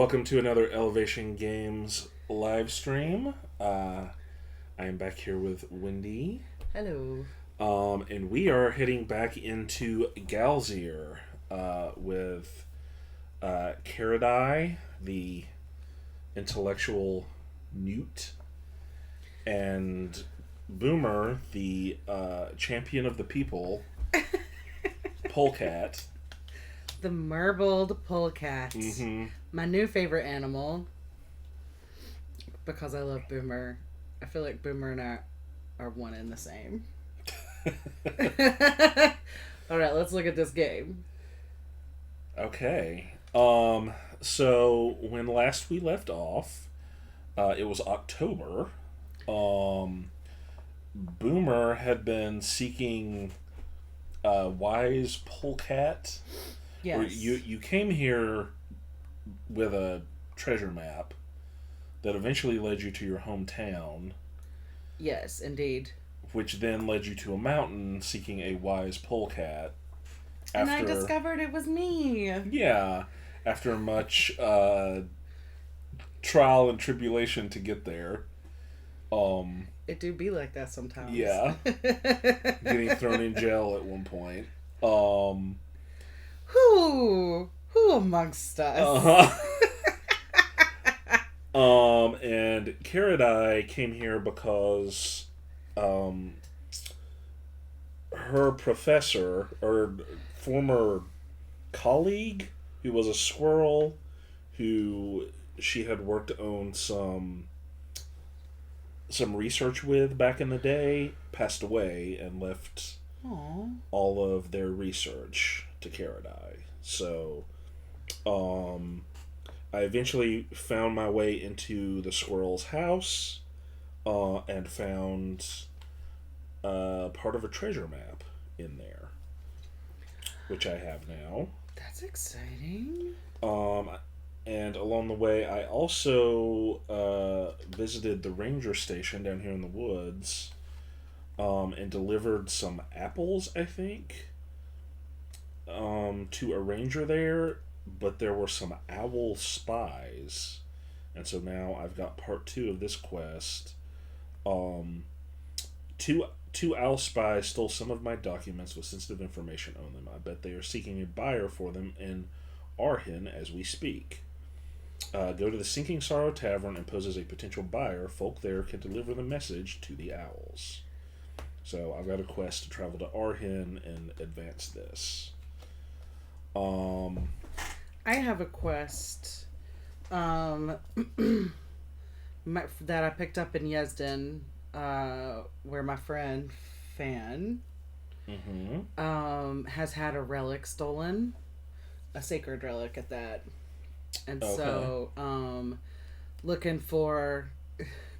Welcome to another Elevation Games live stream. I am back here with Wendy. Hello. And we are heading back into Galzyr with Keridai, the intellectual newt, and Bumir, the champion of the people, polecat. The marbled polecat. Mm-hmm. My new favorite animal. Because I love Boomer. I feel like Boomer and I are one and the same. Alright, let's look at this game. Okay. So when last we left off, it was October. Boomer had been seeking wise polecat. Yes. You came here with a treasure map that eventually led you to your hometown. Yes, indeed. Which then led you to a mountain seeking a wise polecat. And I discovered it was me. Yeah, after much trial and tribulation to get there. It do be like that sometimes. Yeah. Getting thrown in jail at one point. Who amongst us? Uh-huh. And Keridai came here because her professor or former colleague, who was a squirrel, who she had worked on some research with back in the day, passed away and left Aww. all of their research to Keridai. So, I eventually found my way into the squirrel's house, and found part of a treasure map in there, which I have now. That's exciting. And along the way, I also visited the ranger station down here in the woods, and delivered some apples, I think, to a ranger there, but there were some owl spies, and so now I've got part 2 of this quest. Two owl spies stole some of my documents with sensitive information on them. I bet they are seeking a buyer for them in Arhin as we speak. Go to the Sinking Sorrow Tavern and pose as a potential buyer. Folk there can deliver the message to the owls. So I've got a quest to travel to Arhin and advance this. I have a quest that I picked up in Yezden, where my friend Fan has had a relic stolen, a sacred relic at that. And so, looking for,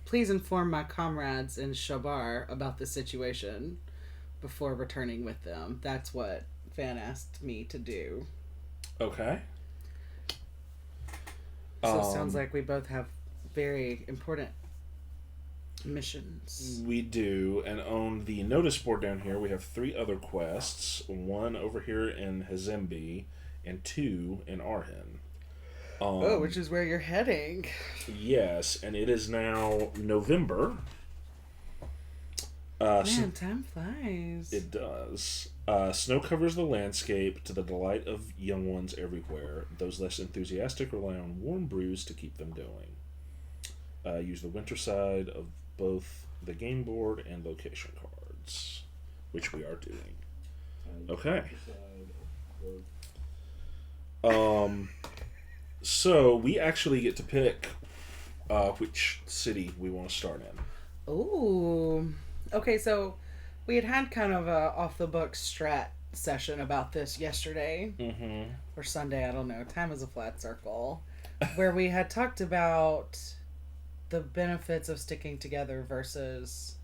please inform my comrades in Shabar about the situation before returning with them. That's what Fan asked me to do. Okay. So it sounds like we both have very important missions. We do, and on the notice board down here, we have 3 other quests. 1 over here in Hazembi, and 2 in Arhin. Which is where you're heading. Yes, and it is now November. Man, time flies. It does. Snow covers the landscape to the delight of young ones everywhere. Those less enthusiastic rely on warm brews to keep them going. Use the winter side of both the game board and location cards, which we are doing. Okay. So we actually get to pick which city we want to start in. Ooh. Okay, so we had kind of a off-the-book strat session about this yesterday. Mm-hmm. Or Sunday, I don't know. Time is a flat circle. Where we had talked about the benefits of sticking together versus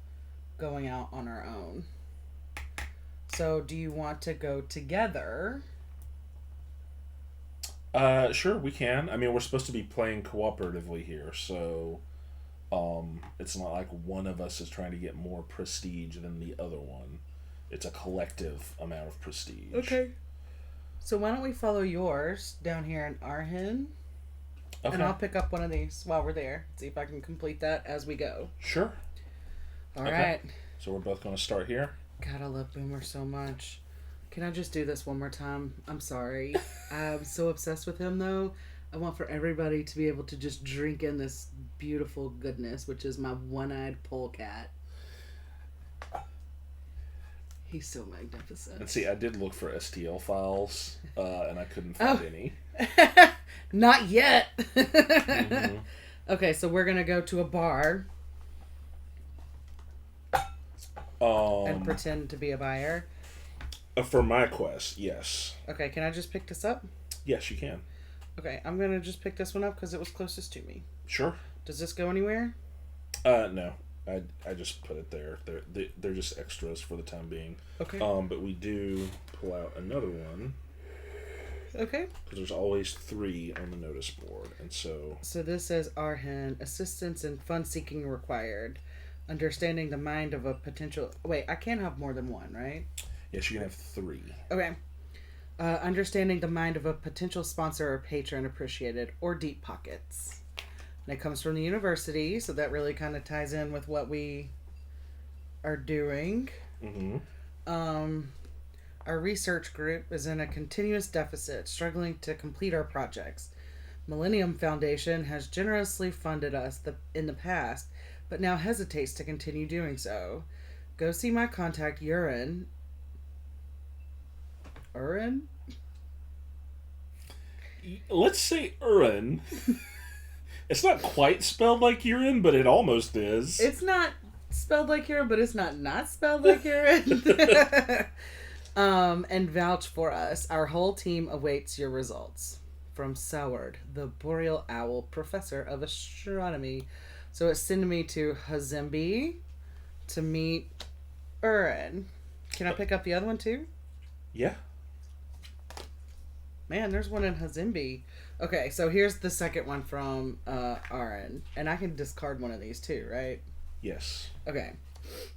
going out on our own. So, do you want to go together? Sure, we can. I mean, we're supposed to be playing cooperatively here, so it's not like one of us is trying to get more prestige than the other one. It's a collective amount of prestige. Okay. So why don't we follow yours down here in Arhin? Okay. And I'll pick up one of these while we're there. See if I can complete that as we go. Sure. All right. So we're both going to start here. God, I love Boomer so much. Can I just do this one more time? I'm sorry. I'm so obsessed with him, though. I want for everybody to be able to just drink in this beautiful goodness, which is my one-eyed polecat. He's so magnificent. And see, I did look for STL files, and I couldn't find any. Not yet. Mm-hmm. Okay, so we're going to go to a bar and pretend to be a buyer. For my quest, yes. Okay, can I just pick this up? Yes, you can. Okay, I'm going to just pick this one up because it was closest to me. Sure. Does this go anywhere? No. I just put it there. They're just extras for the time being. Okay. But we do pull out another one. Okay. Because there's always 3 on the notice board, and so... So this says Arhen, assistance and fun seeking required. Understanding the mind of a potential... Wait, I can't have more than one, right? Yes, you can have 3. Okay. Understanding the mind of a potential sponsor or patron appreciated, or deep pockets. And it comes from the university, so that really kind of ties in with what we are doing. Mm-hmm. Our research group is in a continuous deficit, struggling to complete our projects. Millennium Foundation has generously funded us in the past, but now hesitates to continue doing so. Go see my contact, Urin. Urin? Let's say Urin. It's not quite spelled like urine, but it almost is. It's not spelled like urine, but it's not spelled like urine. And vouch for us. Our whole team awaits your results. From Soward, the boreal owl, professor of astronomy. So it's sending me to Hazembe to meet Urin. Can I pick up the other one too? Yeah. Man, there's one in Hazembe. Okay, so here's the second one from Urin. And I can discard one of these too, right? Yes. Okay.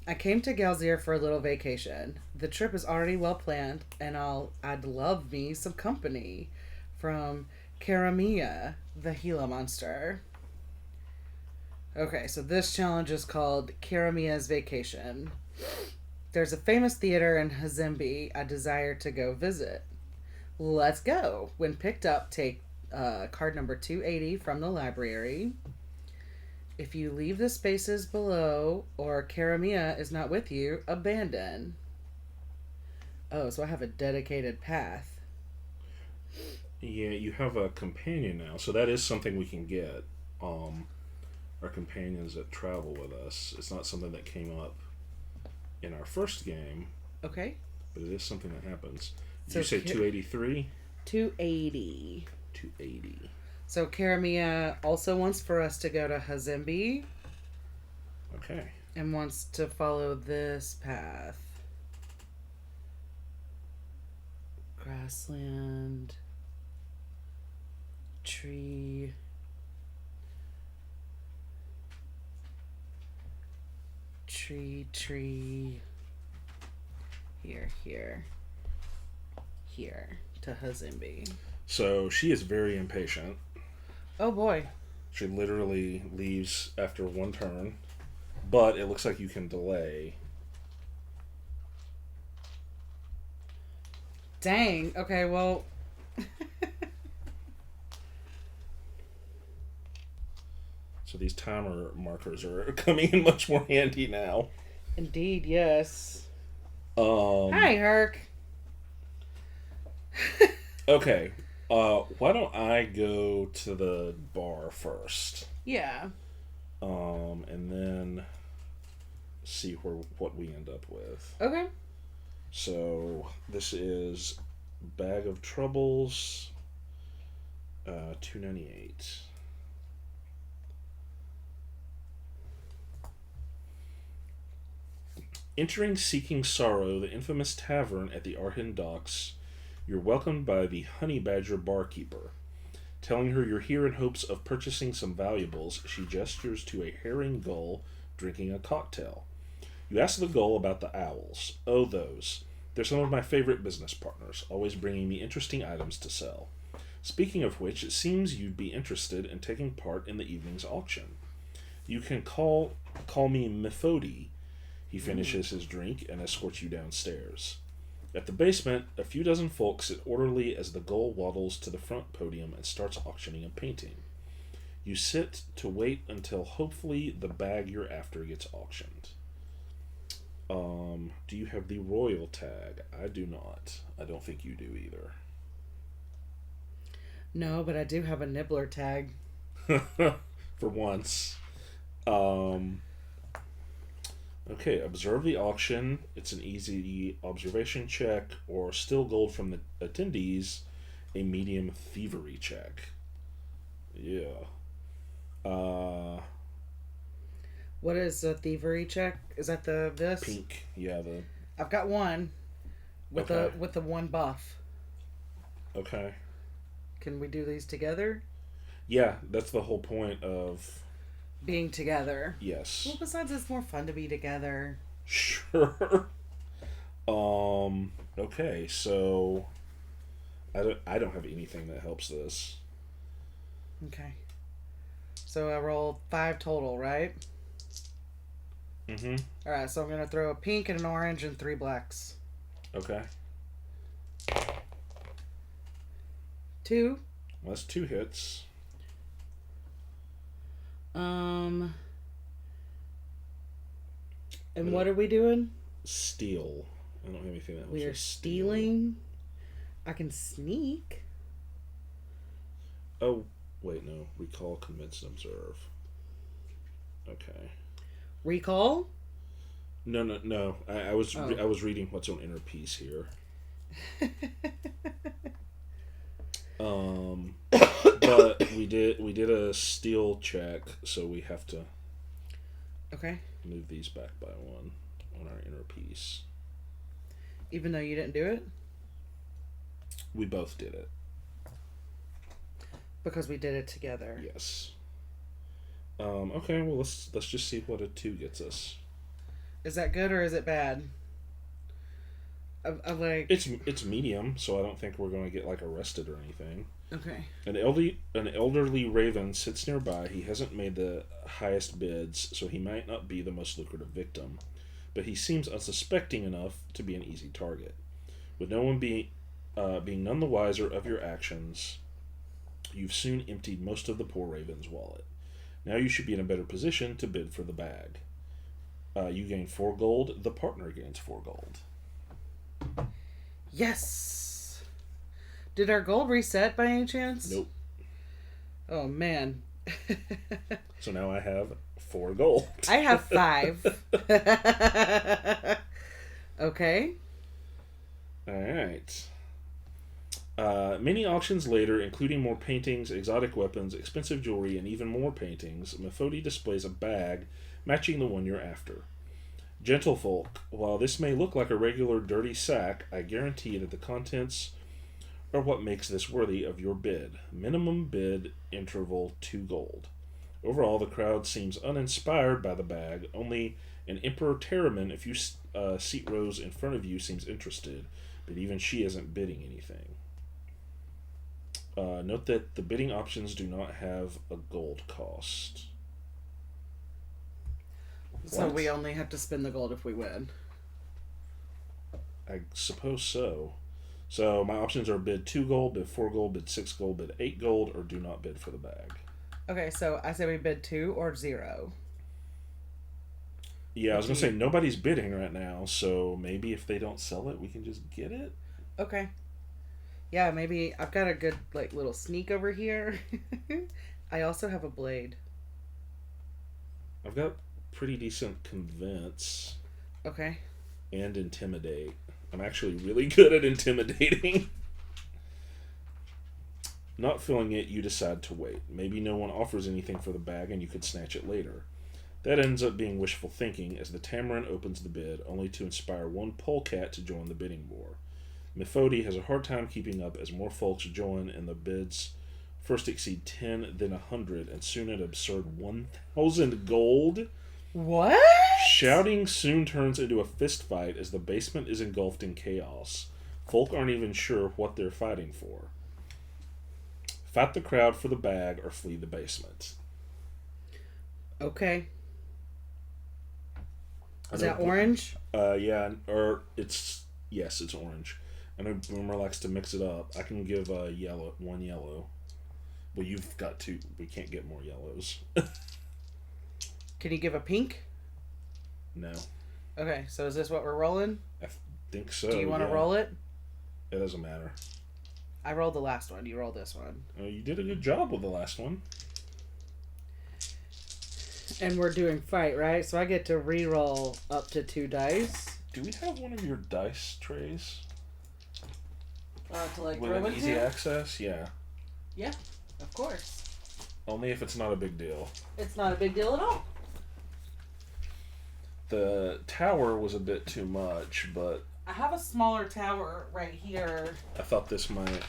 I came to Galzyr for a little vacation. The trip is already well planned, and I'd love me some company. From Karamia, the Gila monster. Okay, so this challenge is called Karamia's Vacation. There's a famous theater in Hazembe I desire to go visit. Let's go. When picked up, take card number 280 from the library. If you leave the spaces below or Karamia is not with you, abandon. Oh, so I have a dedicated path. Yeah, you have a companion now, so that is something we can get. Our companions that travel with us. It's not something that came up in our first game. Okay. But it is something that happens. Did So you say 283? 280. 280. So Karamia also wants for us to go to Hazembe. Okay. And wants to follow this path. Grassland. Tree. Tree. Here. To Hazembe. So she is very impatient. Oh boy. She literally leaves after one turn, but it looks like you can delay. Dang. Okay, well. So these timer markers are coming in much more handy now. Indeed, yes. Hi, Herc. Okay. Why don't I go to the bar first? Yeah. And then see what we end up with. Okay. So this is Bag of Troubles, $2.98. Entering Seeking Sorrow, the infamous tavern at the Arhin docks, you're welcomed by the Honey Badger barkeeper. Telling her you're here in hopes of purchasing some valuables, she gestures to a herring gull drinking a cocktail. You ask the gull about the owls. Oh, those. They're some of my favorite business partners, always bringing me interesting items to sell. Speaking of which, it seems you'd be interested in taking part in the evening's auction. You can call me Methody. He finishes his drink and escorts you downstairs. At the basement, a few dozen folks sit orderly as the gull waddles to the front podium and starts auctioning a painting. You sit to wait until hopefully the bag you're after gets auctioned. Do you have the royal tag? I do not. I don't think you do either. No, but I do have a nibbler tag. For once. Okay, observe the auction. It's an easy observation check, or still gold from the attendees, a medium thievery check. Yeah. What is a thievery check? Is that this? Pink. Yeah, I've got one with Okay. the one buff. Okay. Can we do these together? Yeah, that's the whole point of... Being together. Yes. Well, besides, it's more fun to be together. Sure. Okay, so... I don't have anything that helps this. Okay. So I roll 5 total, right? Mm-hmm. Alright, so I'm going to throw a pink and an orange and 3 blacks. Okay. 2. Well, that's 2 hits. And what are we doing? Steal. I don't have anything that helps We are with steal. stealing. I can sneak. Oh, wait, no. Recall, convince, and observe. Okay. Recall? No. I was reading what's on inner peace here. But we did a steal check, so we have to Okay. move these back by 1 on our inner peace. Even though you didn't do it? We both did it. Because we did it together. Yes. Okay, well let's just see what a 2 gets us. Is that good or is it bad? I'm like... It's medium, so I don't think we're going to get arrested or anything. Okay. An elderly raven sits nearby. He hasn't made the highest bids, so he might not be the most lucrative victim, but he seems unsuspecting enough to be an easy target. With no one being none the wiser of your actions, you've soon emptied most of the poor raven's wallet. Now you should be in a better position to bid for the bag. You gain 4 gold. The partner gains 4 gold. Yes! Did our gold reset by any chance? Nope. Oh, man. So now I have 4 gold. I have 5. Okay. Alright. Many auctions later, including more paintings, exotic weapons, expensive jewelry, and even more paintings, Methody displays a bag matching the one you're after. Gentlefolk, while this may look like a regular dirty sack, I guarantee that the contents are what makes this worthy of your bid. Minimum bid interval 2 gold. Overall, the crowd seems uninspired by the bag. Only an Emperor Terramin, a few seat rows in front of you, seems interested, but even she isn't bidding anything. Note that the bidding options do not have a gold cost. So What? we only have to spend the gold if we win. I suppose so. So my options are bid 2 gold, bid 4 gold, bid 6 gold, bid 8 gold, or do not bid for the bag. Okay, so I say we bid 2 or 0. Yeah, I was going to say nobody's bidding right now, so maybe if they don't sell it, we can just get it? Okay. Yeah, maybe I've got a good little sneak over here. I also have a blade. I've got pretty decent convince Okay. and intimidate. I'm actually really good at intimidating. Not feeling it, you decide to wait. Maybe no one offers anything for the bag and you could snatch it later. That ends up being wishful thinking as the Tamarin opens the bid, only to inspire one polecat to join the bidding war. Methody has a hard time keeping up as more folks join and the bids first exceed 10, then 100, and soon an absurd 1,000 gold. What? Shouting soon turns into a fist fight as the basement is engulfed in chaos. Folk aren't even sure what they're fighting for. Fight the crowd for the bag or flee the basement. Okay. Is that orange? Yeah, or it's orange. I know Boomer likes to mix it up. I can give one yellow. Well, you've got two. We can't get more yellows. Can you give a pink? No. Okay, so is this what we're rolling? I think so. Do you want to roll it? It doesn't matter. I rolled the last one. You roll this one. Oh, you did a good job with the last one. And we're doing fight, right? So I get to re-roll up to 2 dice. Do we have one of your dice trays? To like with throw an easy into? access? Yeah. Yeah, of course. Only if it's not a big deal. It's not a big deal at all. The tower was a bit too much, but I have a smaller tower right here I thought this might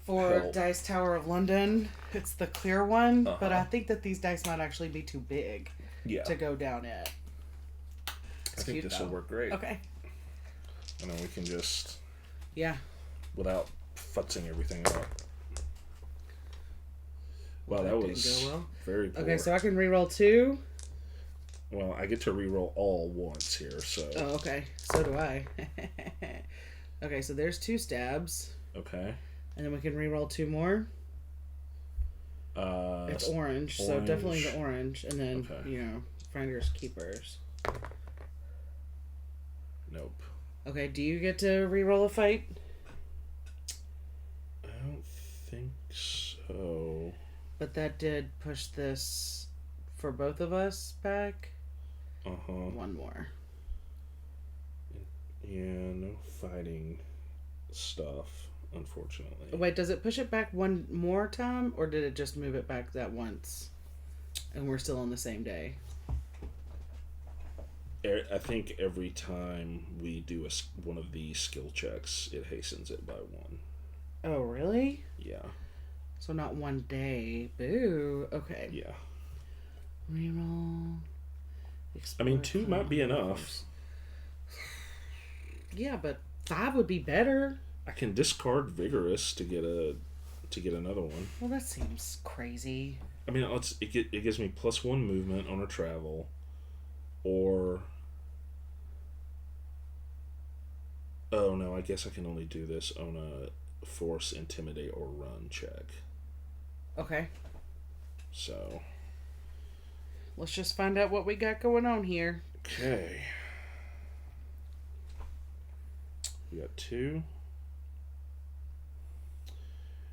for help. Dice Tower of London. It's the clear one, but Uh-huh. I think that these dice might actually be too big to go down it. I think this will work great. Okay. And then we can just, Yeah. without futzing everything up. Wow, that didn't was go well. very poor. Okay, so I can re-roll 2. Well, I get to re-roll all once here, so... Oh, okay. So do I. Okay, so there's 2 stabs. Okay. And then we can re-roll 2 more. It's orange, so definitely the orange. And then, finders keepers. Nope. Okay, do you get to re-roll a fight? I don't think so. But that did push this for both of us back. Uh-huh. 1 more. Yeah, no fighting stuff, unfortunately. Wait, does it push it back 1 more time, or did it just move it back that once? And we're still on the same day. I think every time we do one of these skill checks, it hastens it by 1. Oh, really? Yeah. So not 1 day. Boo. Okay. Yeah. Reroll. I mean, 2 might be enough. Yeah, but 5 would be better. I can discard Vigorous to get another one. Well, that seems crazy. I mean, it gives me +1 movement on a travel, or oh no, I guess I can only do this on a Force, Intimidate, or Run check. Okay. So Let's just find out what we got going on here. okay, we got 2.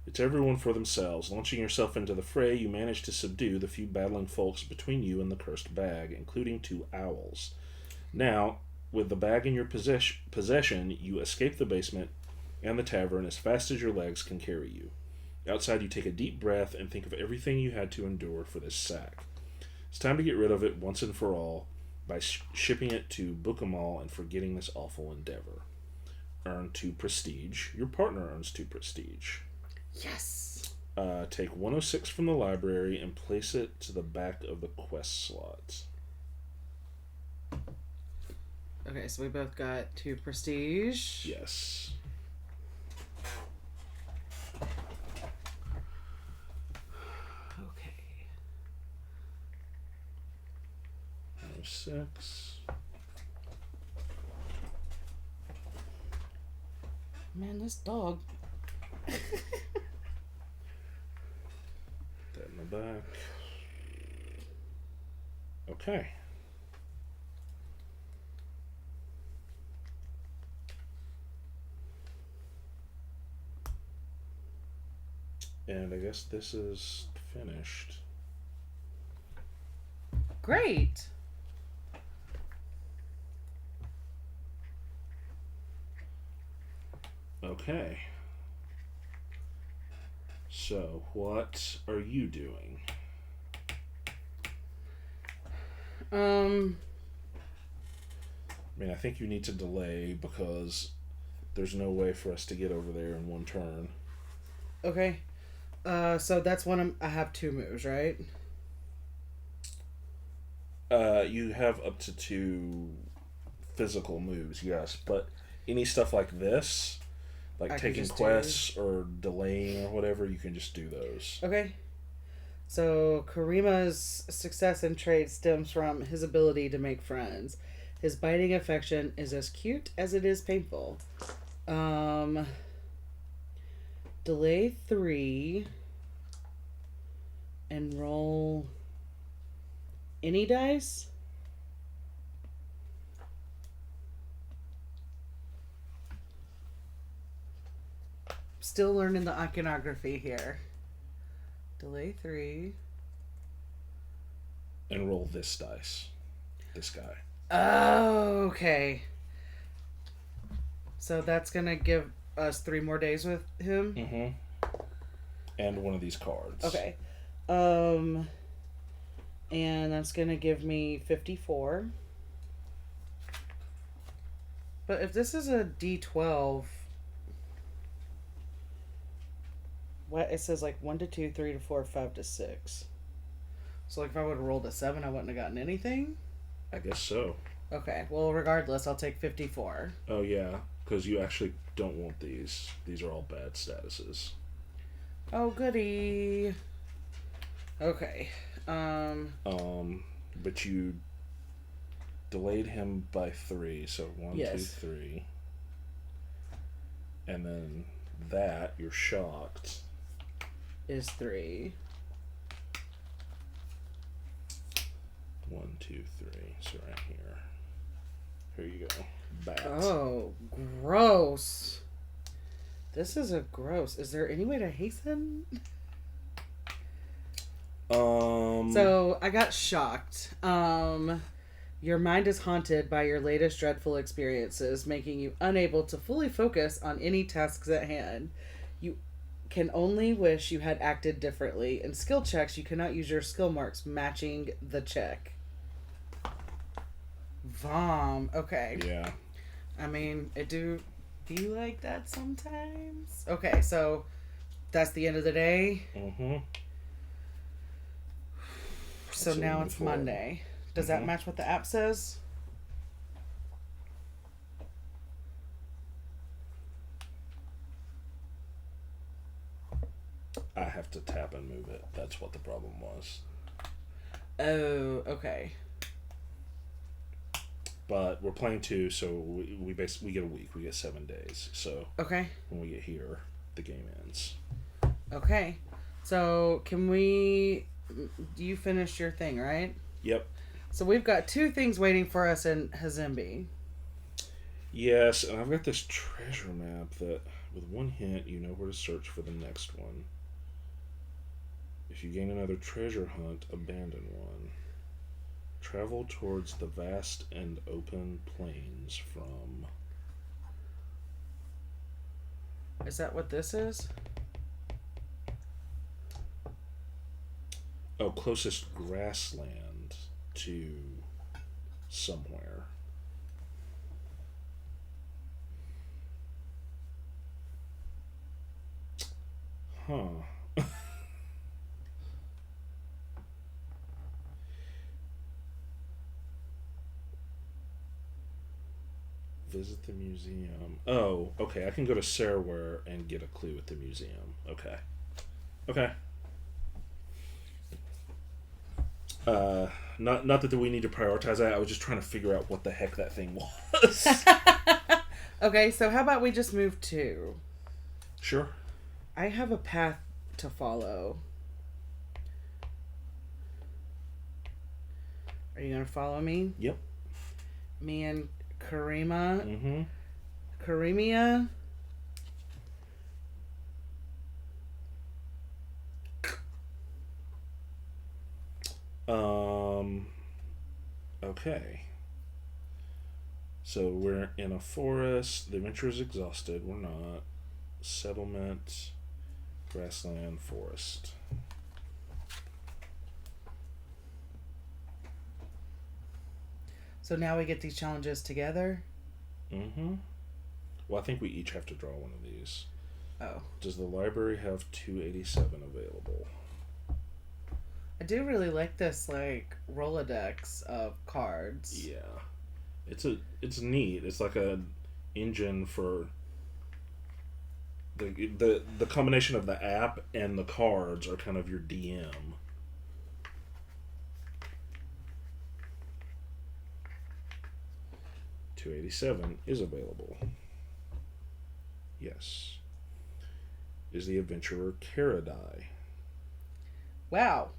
It's everyone for themselves. Launching yourself into the fray, you manage to subdue the few battling folks between you and the cursed bag, including 2 owls. Now, with the bag in your possession, you escape the basement and the tavern as fast as your legs can carry you. Outside, you take a deep breath and think of everything you had to endure for this sack. It's time to get rid of it once and for all by shipping it to Bukamal and forgetting this awful endeavor. Earn 2 prestige. Your partner earns 2 prestige. Yes. Take 106 from the library and place it to the back of the quest slot. Okay, so we both got 2 prestige. Yes. Okay. 106. Man, this dog. That in the back. Okay. And I guess this is finished. Great. Okay. So, what are you doing? I mean, I think you need to delay because there's no way for us to get over there in 1 turn. Okay. So that's I have 2 moves, right? You have up to 2 physical moves, yes, but any stuff like this, like taking quests or delaying or whatever, you can just do those. Okay. So Karima's success in trade stems from his ability to make friends. His biting affection is as cute as it is painful. Delay 3 and roll any dice. Still learning the iconography here. Delay 3. And roll this dice. This guy. Oh, okay. So that's going to give us 3 more days with him? Mm-hmm. And one of these cards. Okay. And that's going to give me 54. But if this is a D12... What it says like 1 to 2, 3 to 4, 5 to 6. So like if I would have rolled a 7, I wouldn't have gotten anything? I guess so. Okay, well regardless, I'll take 54. Oh yeah, because you actually don't want these. These are all bad statuses. Oh goody. Okay. But you delayed him by 3, so 1, yes. 2, 3. And then that, you're shocked. Is 3. 1, 2, 3. So right here. Here you go. Bat. Oh, gross. This is a gross. Is there any way to hasten? So I got shocked. Your mind is haunted by your latest dreadful experiences, making you unable to fully focus on any tasks at hand. You can only wish you had acted differently. In skill checks, you cannot use your skill marks matching the check. Vom. Okay. Yeah. I mean, it do be like that sometimes. Okay, so that's the end of the day. Mm-hmm. So now it's Monday. Does that match what the app says? I have to tap and move it. That's what the problem was. Oh, okay. But we're playing 2, so we basically get a week. We get 7 days. So okay, when we get here, the game ends. Okay, so can we? You finished your thing, right? Yep. So we've got 2 things waiting for us in Hazimbi. Yes, and I've got this treasure map that, with one hint, you know where to search for the next one. If you gain another treasure hunt, abandon one. Travel towards the vast and open plains from... Is that what this is? Oh, closest grassland to somewhere. Huh. Visit the museum. Oh, okay. I can go to Saraware and get a clue at the museum. Okay. Okay. Not that we need to prioritize that. I was just trying to figure out what the heck that thing was. Okay, so how about we just move 2? Sure. I have a path to follow. Are you gonna follow me? Yep. Me and Karima. Mm-hmm. Karimia. Okay. So we're in a forest. The adventure is exhausted. We're not. Settlement, grassland, forest. So now we get these challenges together? Mm-hmm. Well, I think we each have to draw one of these. Oh. Does the library have 287 available? I do really like this, like, Rolodex of cards. Yeah. It's neat. It's like a engine for The combination of the app and the cards are kind of your DM. $287 is available. Yes. Is the adventurer Keridai. Wow.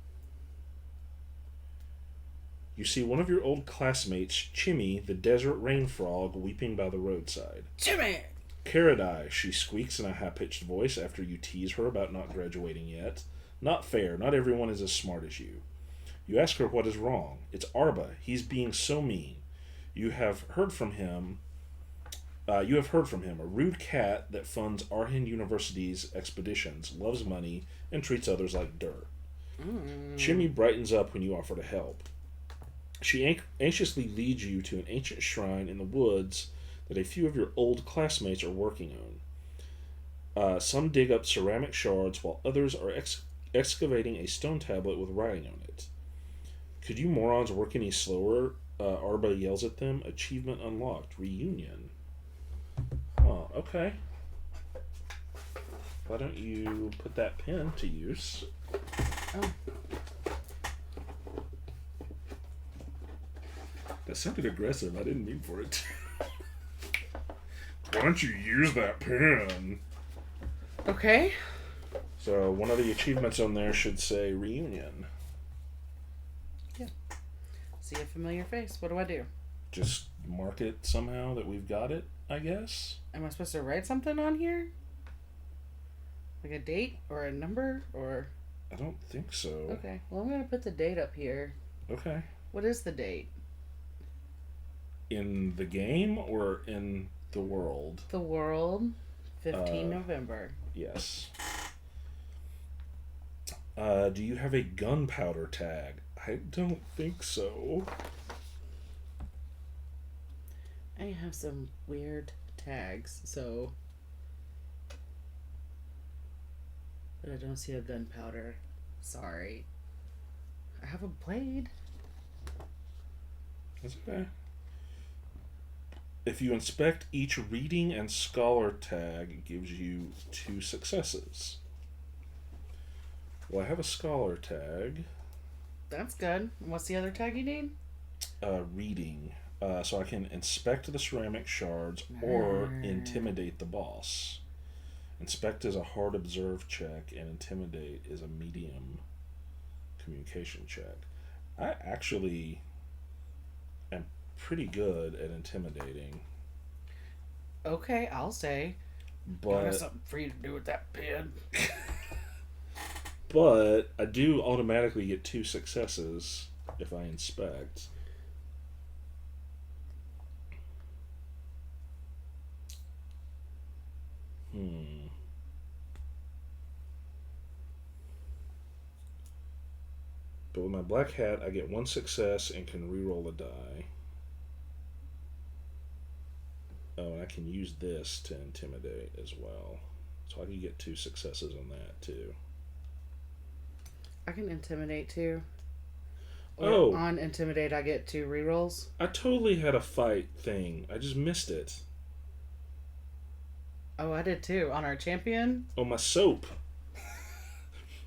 You see one of your old classmates, Chimmy, the desert rain frog, weeping by the roadside. Chimmy! Keridai, she squeaks in a high-pitched voice after you tease her about not graduating yet. Not fair. Not everyone is as smart as you. You ask her what is wrong. It's Arba. He's being so mean. You have heard from him. A rude cat that funds Arhin University's expeditions, loves money, and treats others like dirt. Chimmy brightens up when you offer to help. She anxiously leads you to an ancient shrine in the woods that a few of your old classmates are working on. Some dig up ceramic shards while others are excavating a stone tablet with writing on it. Could you morons work any slower? Arba yells at them. Achievement unlocked. Reunion. Oh, okay. Why don't you put that pen to use? Oh. That sounded aggressive. I didn't mean for it to. Why don't you use that pen? Okay. So one of the achievements on there should say reunion. Yeah. See a familiar face. What do I do? Just mark it somehow that we've got it, I guess. Am I supposed to write something on here? Like a date or a number or... I don't think so. Okay. Well, I'm going to put the date up here. Okay. What is the date? In the game or in the world? The world. 15 November. Yes. Do you have a gunpowder tag? I don't think so. I have some weird tags, so... But I don't see a gunpowder. Sorry. I have a blade. That's okay. If you inspect each reading and scholar tag, it gives you 2 successes. Well, I have a scholar tag. That's good. What's the other tag you need? Reading. So I can inspect the ceramic shards or intimidate the boss. Inspect is a hard observe check, and intimidate is a medium communication check. I actually am pretty good at intimidating. Okay, I'll say. But I got something for you to do with that pen. But I do automatically get 2 successes if I inspect. But with my black hat, I get 1 success and can reroll a die. Oh, and I can use this to intimidate as well. So I can get 2 successes on that too. I can intimidate too. Or on intimidate, I get 2 rerolls. I totally had a fight thing. I just missed it. Oh, I did too. On our champion? Oh, my soap.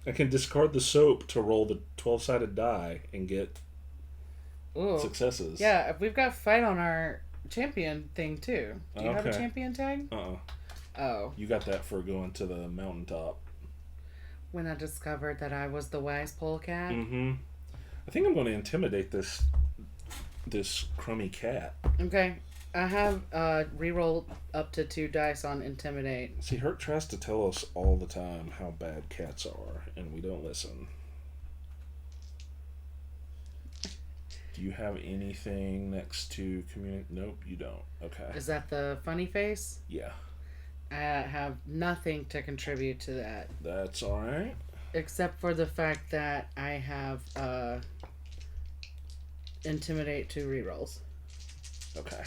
I can discard the soap to roll the 12-sided die and get successes. Yeah, we've got fight on our champion thing too. Do you have a champion tag? Oh. You got that for going to the mountaintop. When I discovered that I was the wise polecat. Mm-hmm. I think I'm going to intimidate this crummy cat. Okay. I have reroll up to 2 dice on intimidate. See, Hurt tries to tell us all the time how bad cats are, and we don't listen. Do you have anything next to communicate? Nope, you don't. Okay. Is that the funny face? Yeah. I have nothing to contribute to that. That's alright. Except for the fact that I have intimidate 2 rerolls. Okay.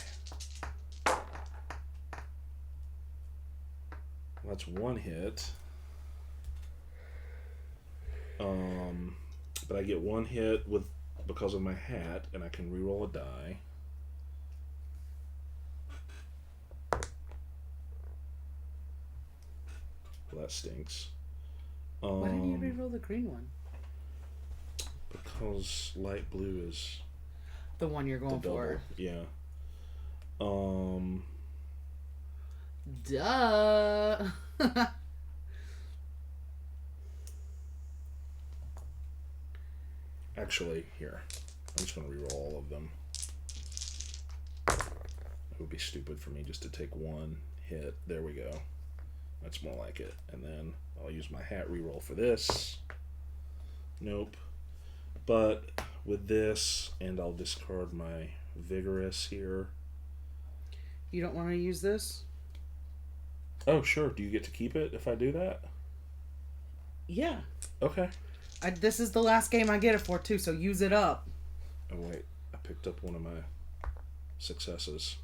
That's 1 hit. But I get 1 hit because of my hat, and I can reroll a die. Well, that stinks. Why didn't you reroll the green one? Because light blue is the one you're going for. Yeah. Duh. Actually, here. I'm just going to reroll all of them. It would be stupid for me just to take one hit. There we go. That's more like it. And then I'll use my hat reroll for this. Nope. But with this, and I'll discard my vigorous here. You don't want to use this? Oh, sure. Do you get to keep it if I do that? Yeah. Okay. This is the last game I get it for, too, so use it up. Oh, wait. I picked up one of my successes.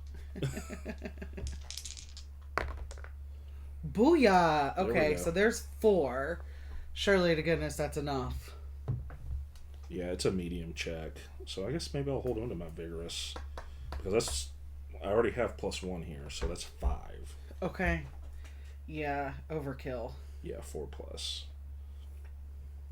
Booyah! Okay, so there's 4. Surely to goodness that's enough. Yeah, it's a medium check. So I guess maybe I'll hold on to my vigorous. Because I already have +1 here, so that's 5. Okay. Yeah, overkill. Yeah, 4+.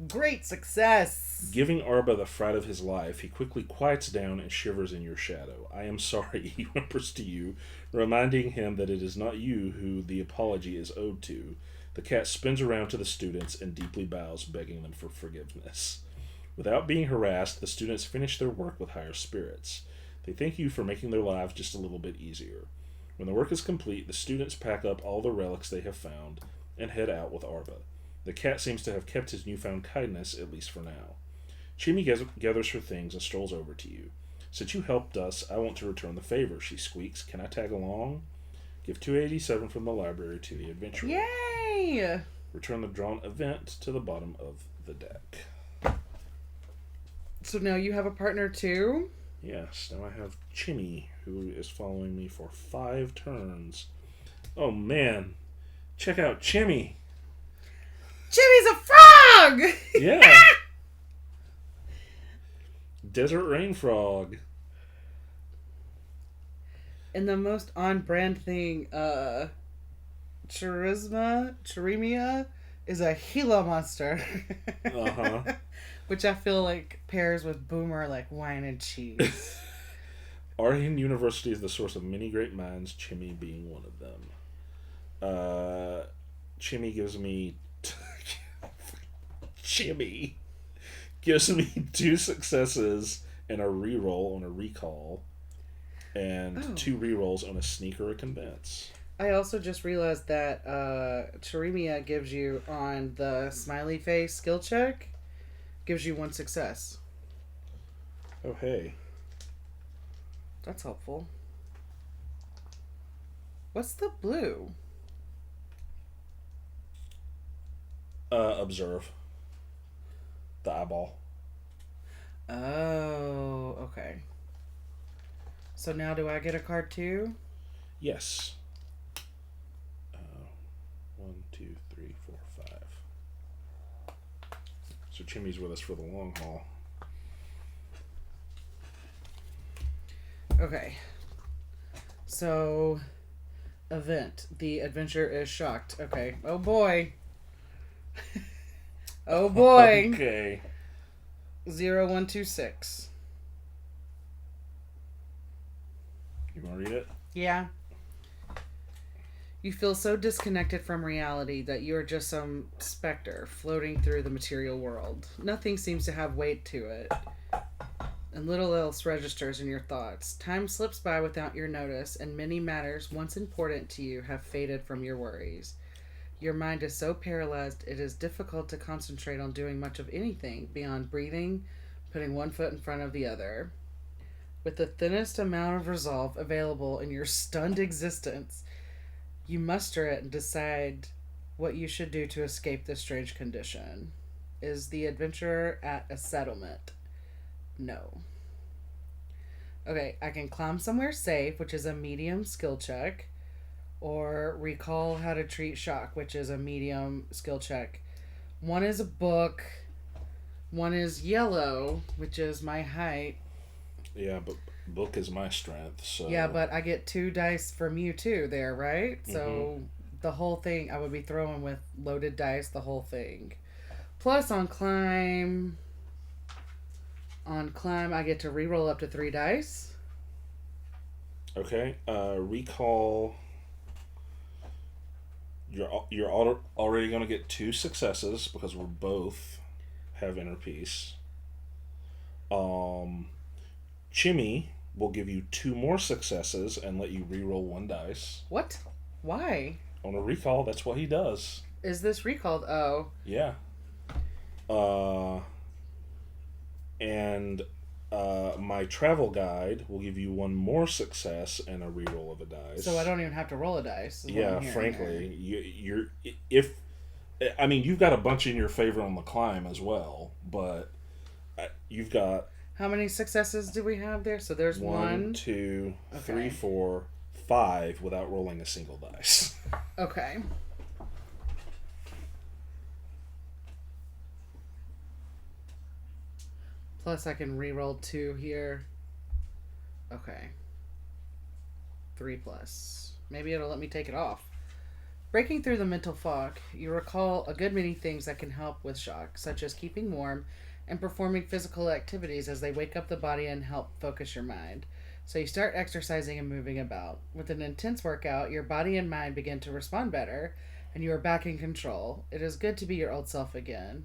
Great success! Giving Arba the fright of his life, he quickly quiets down and shivers in your shadow. I am sorry, he whimpers to you, reminding him that it is not you who the apology is owed to. The cat spins around to the students and deeply bows, begging them for forgiveness. Without being harassed, the students finish their work with higher spirits. They thank you for making their lives just a little bit easier. When the work is complete, the students pack up all the relics they have found and head out with Arba. The cat seems to have kept his newfound kindness, at least for now. Chimi gathers her things and strolls over to you. Since you helped us, I want to return the favor, she squeaks. Can I tag along? Give 287 from the library to the adventurer. Yay! Return the drawn event to the bottom of the deck. So now you have a partner too? Yes, now I have Chimmy, who is following me for 5 turns. Oh man, check out Chimmy! Chimmy's a frog! Yeah! Desert rain frog. And the most on-brand thing, Chirimia is a Gila monster. Uh-huh. Which I feel like pairs with Boomer like wine and cheese. Arhin University is the source of many great minds, Chimmy being one of them. Chimmy gives me... Chimmy gives me 2 successes and a reroll on a recall. And 2 rerolls on a sneak or a convince. I also just realized that Chirimia gives you on the smiley face skill check, gives you 1 success. Oh, hey. That's helpful. What's the blue? Observe. The eyeball. Oh, okay. So now do I get a card too? Yes. 1, 2, 3, 4, 5. So Chimmy's with us for the long haul. Okay. So, event. The adventure is shocked. Okay. Oh boy. Oh boy. Okay. 0126. You want to read it? Yeah. You feel so disconnected from reality that you are just some specter floating through the material world. Nothing seems to have weight to it, and little else registers in your thoughts. Time slips by without your notice, and many matters once important to you have faded from your worries. Your mind is so paralyzed it is difficult to concentrate on doing much of anything beyond breathing, putting one foot in front of the other. With the thinnest amount of resolve available in your stunned existence, you muster it and decide what you should do to escape this strange condition. Is the adventurer at a settlement? No. Okay, I can climb somewhere safe, which is a medium skill check, or recall how to treat shock, which is a medium skill check. One is a book, one is yellow, which is my height. Yeah, but book is my strength, so... Yeah, but I get 2 dice from you too there, right? So the whole thing I would be throwing with loaded dice, the whole thing. Plus on climb, I get to reroll up to 3 dice. Okay. Recall. You're already going to get 2 successes because we're both have inner peace. Chimmy will give you 2 more successes and let you reroll 1 dice. What? Why? On a recall, that's what he does. Is this recalled? Oh. Yeah. And my travel guide will give you 1 more success and a reroll of a dice. So I don't even have to roll a dice. Yeah, frankly, you've got a bunch in your favor on the climb as well, but you've got. How many successes do we have there? So there's 1, 2, 3, 4, 5 without rolling a single dice. Okay. Plus I can reroll 2 here. Okay. 3 plus. Maybe it'll let me take it off. Breaking through the mental fog, you recall a good many things that can help with shock, such as keeping warm and performing physical activities as they wake up the body and help focus your mind. So you start exercising and moving about. With an intense workout, your body and mind begin to respond better, and you are back in control. It is good to be your old self again.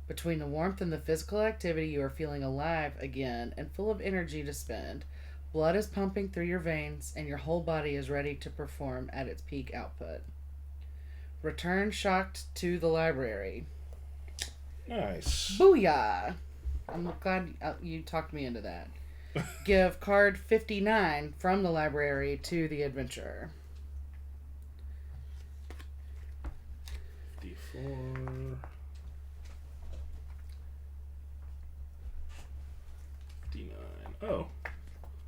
Between the warmth and the physical activity, you are feeling alive again and full of energy to spend. Blood is pumping through your veins, and your whole body is ready to perform at its peak output. Return shocked to the library. Nice. Booyah! I'm glad you talked me into that. Give card 59 from the library to the adventurer. D4. D9. Oh.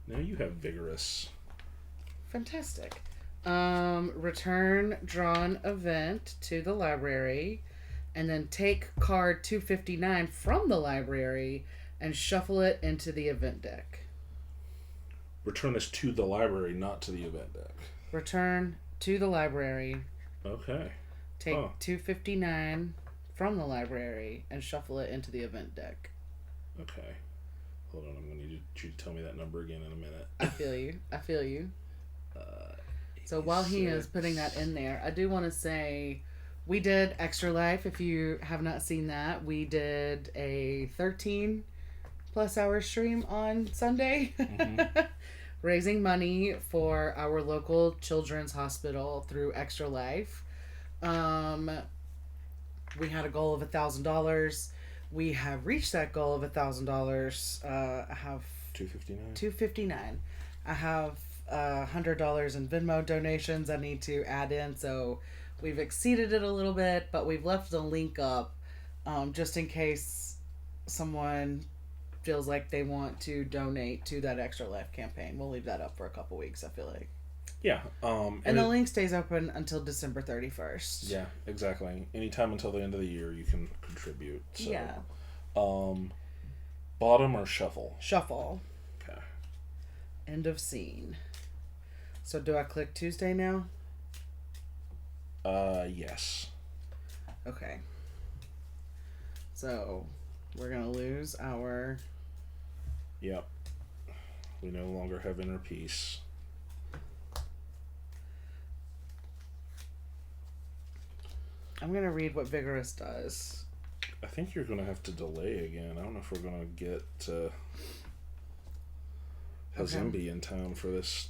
Now you have vigorous. Fantastic. Return drawn event to the library, and then take card 259 from the library and shuffle it into the event deck. Return this to the library, not to the event deck. Return to the library. Okay. Take 259 from the library and shuffle it into the event deck. Okay. Hold on, I'm going to need you to tell me that number again in a minute. I feel you. So while he is putting that in there, I do want to say we did Extra Life. If you have not seen that, we did a 13 plus hour stream on Sunday. Mm-hmm. Raising money for our local children's hospital through Extra Life. We had a goal of $1,000. We have reached that goal of $1,000. I have $259. I have $100 in Venmo donations I need to add in, so we've exceeded it a little bit, but we've left the link up just in case someone feels like they want to donate to that Extra Life campaign. We'll leave that up for a couple weeks, I feel like. Yeah. And the link stays open until December 31st. Yeah, exactly. Anytime until the end of the year you can contribute. So, yeah. Bottom or shuffle? Shuffle. Okay. End of scene. So do I click Tuesday now? Yes. Okay. So we're going to lose our... Yep. We no longer have inner peace. I'm going to read what Vigorous does. I think you're going to have to delay again. I don't know if we're going to get Hazimbi in town for this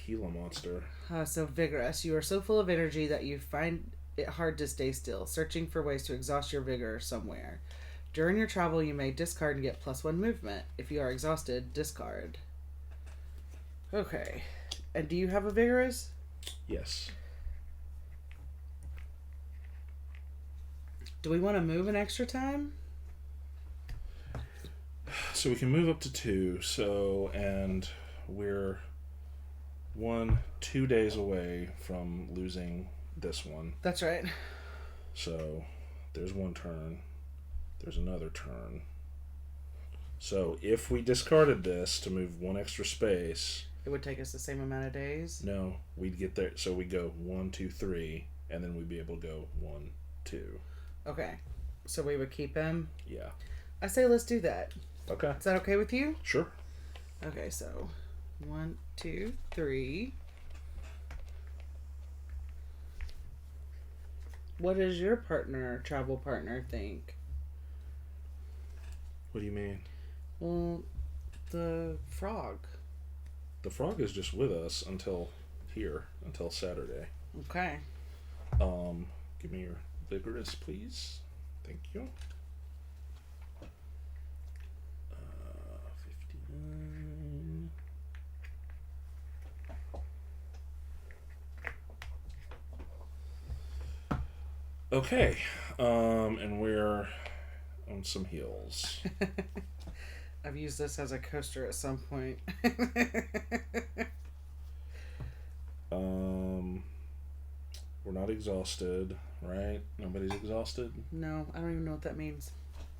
Gila monster. So Vigorous. You are so full of energy that you find it hard to stay still, searching for ways to exhaust your vigor somewhere. During your travel, you may discard and get +1 movement. If you are exhausted, discard. Okay. And do you have a Vigorous? Yes. Do we want to move an extra time? So we can move up to 2. So, and we're 2 days away from losing this one. That's right. So there's 1 turn. There's another turn. So if we discarded this to move 1 extra space, it would take us the same amount of days? No, we'd get there. So we go 1, 2, 3. and then we'd be able to go 1, 2. Okay. So we would keep him? Yeah. I say let's do that. Okay. Is that okay with you? Sure. Okay, so 1, 2, 3. What does your travel partner, think? What do you mean? Well, the frog. The frog is just with us until Saturday. Okay. Give me your vigorous, please. Thank you. 59. Okay. And we're on some heels. I've used this as a coaster at some point. We're not exhausted, right? Nobody's exhausted? No, I don't even know what that means.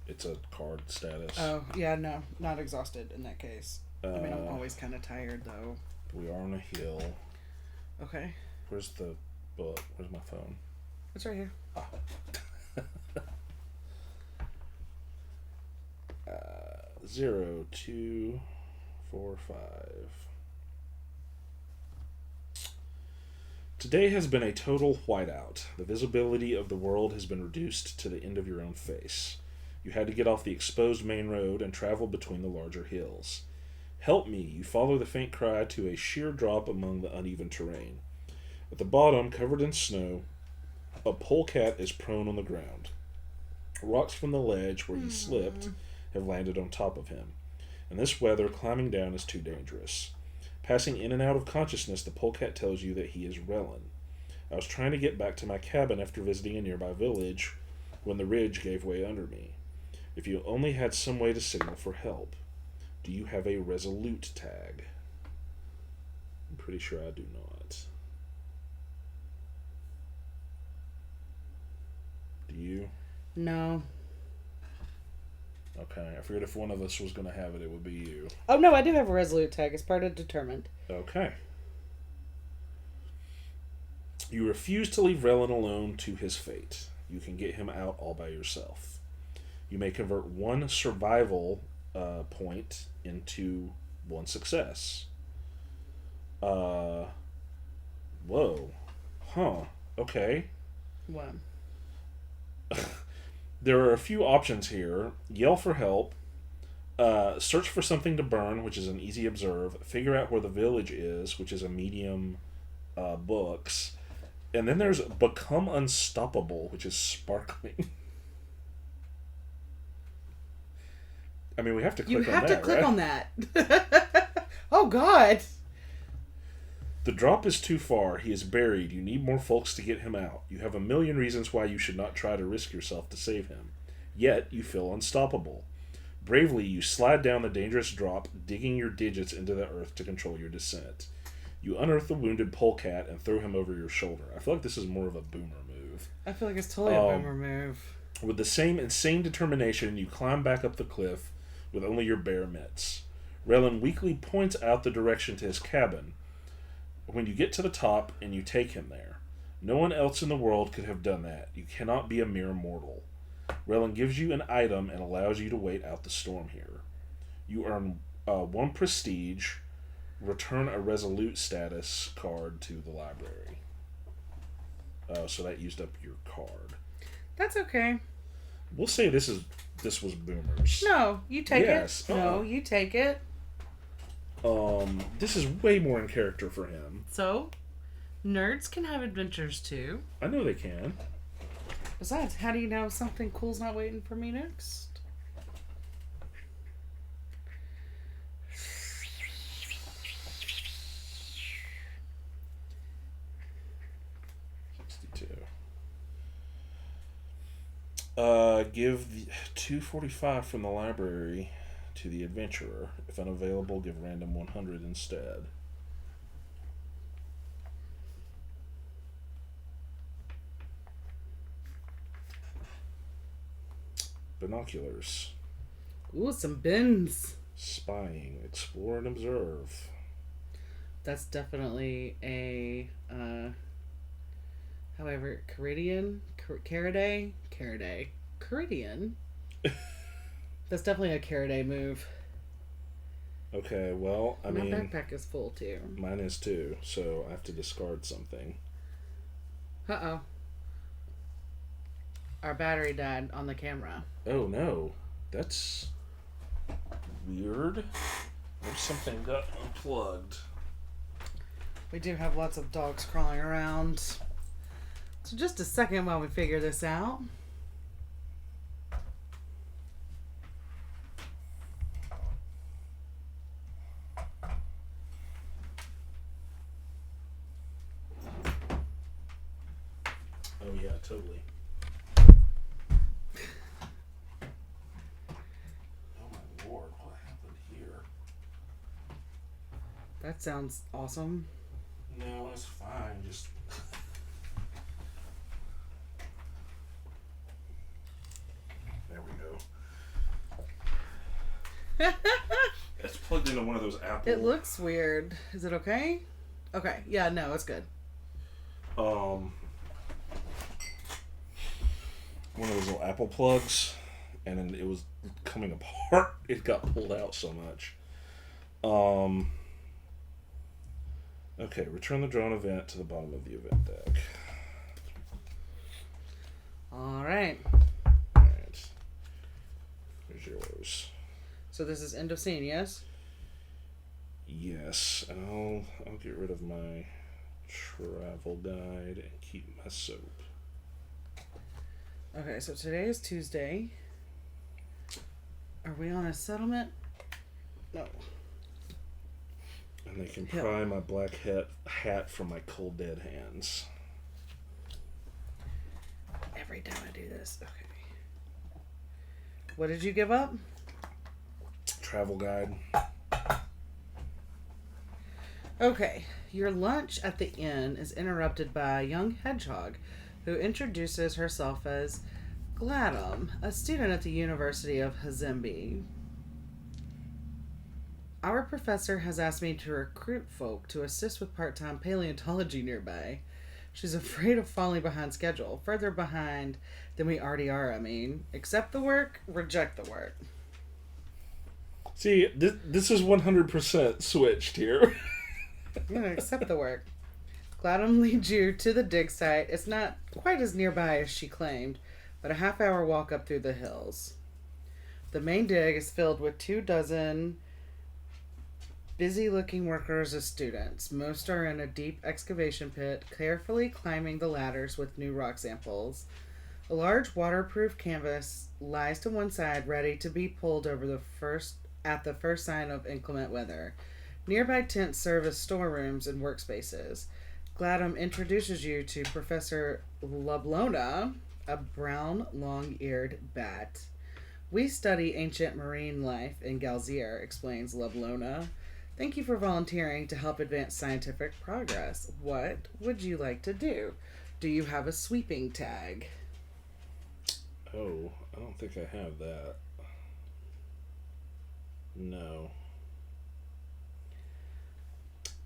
It's a card status. Oh, yeah, no, not exhausted in that case. I mean, I'm always kind of tired, though. We are on a hill. Okay. Where's the book? Where's my phone? It's right here. Ah. 0, 2, 4, 5. Today has been a total whiteout. The visibility of the world has been reduced to the end of your own face. You had to get off the exposed main road and travel between the larger hills. Help me, you follow the faint cry to a sheer drop among the uneven terrain. At the bottom, covered in snow, a polecat is prone on the ground. Rocks from the ledge where he slipped have landed on top of him. In this weather, climbing down is too dangerous. Passing in and out of consciousness, the polecat tells you that he is Relin. I was trying to get back to my cabin after visiting a nearby village when the ridge gave way under me. If you only had some way to signal for help. Do you have a resolute tag? I'm pretty sure I do not. Do you? No. Okay, I figured if one of us was going to have it, it would be you. Oh, no, I do have a resolute tag. It's part of determined. Okay. You refuse to leave Relin alone to his fate. You can get him out all by yourself. You may convert 1 survival point into 1 success. Whoa. Huh. Okay. What? There are a few options here. Yell for help. Search for something to burn, which is an easy observe. Figure out where the village is, which is a medium books. And then there's become unstoppable, which is sparkling. I mean, we have to click on that, You have to click right? on that. Oh, God. The drop is too far. He is buried. You need more folks to get him out. You have a million reasons why you should not try to risk yourself to save him. Yet, you feel unstoppable. Bravely, you slide down the dangerous drop, digging your digits into the earth to control your descent. You unearth the wounded polecat and throw him over your shoulder. I feel like this is more of a boomer move. I feel like it's totally a boomer move. With the same insane determination, you climb back up the cliff with only your bare mitts. Relin weakly points out the direction to his cabin. When you get to the top and you take him there, no one else in the world could have done that. You cannot be a mere mortal. Relin gives you an item and allows you to wait out the storm here. You earn 1 prestige. Return a resolute status card to the library. So that used up your card. That's okay. We'll say this was boomers. No, you take Yes. it. No, you take it. This is way more in character for him. So, nerds can have adventures too. I know they can. Besides, how do you know something cool's not waiting for me next? Give the 245 from the library to the adventurer. If unavailable, give random 100 instead. Binoculars. Ooh, some bins. Spying. Explore and observe. That's definitely a However, Keridai, Caridian. That's definitely a Keridai move. Okay, well, My backpack is full too. Mine is too, so I have to discard something. Uh-oh. Our battery died on the camera. Oh no. That's weird. There's something got unplugged. We do have lots of dogs crawling around. So just a second while we figure this out. Oh yeah, totally. Oh my lord, what happened here? That sounds awesome. No, it's fine. Just there we go. It's plugged into one of those Apple. It looks weird. Is it okay? Okay. Yeah. No, it's good. One of those little Apple plugs, and then it was coming apart. It got pulled out so much. Okay, return the drone event to the bottom of the event deck. Alright. Alright. Here's yours. So this is end of scene, yes? Yes, and I'll get rid of my travel guide and keep my soap. Okay, so today is Tuesday. Are we on a settlement? No. And they can pry my black hat from my cold dead hands. Every time I do this. Okay. What did you give up? Travel guide. Okay. Your lunch at the inn is interrupted by a young hedgehog who introduces herself as Gladom, a student at the University of Hazembe. Our professor has asked me to recruit folk to assist with part-time paleontology nearby. She's afraid of falling behind schedule, further behind than we already are, I mean. Accept the work, reject the work. See, this is 100% switched here. You're going to accept the work. Gladom leads you to the dig site. It's not quite as nearby as she claimed, but a half-hour walk up through the hills. The main dig is filled with 24 busy-looking workers as students. Most are in a deep excavation pit, carefully climbing the ladders with new rock samples. A large waterproof canvas lies to one side, ready to be pulled over at the first sign of inclement weather. Nearby tents serve as storerooms and workspaces. Gladom introduces you to Professor Lablona, a brown, long-eared bat. We study ancient marine life in Galzyr, explains Lablona. Thank you for volunteering to help advance scientific progress. What would you like to do? Do you have a sweeping tag? Oh, I don't think I have that. No.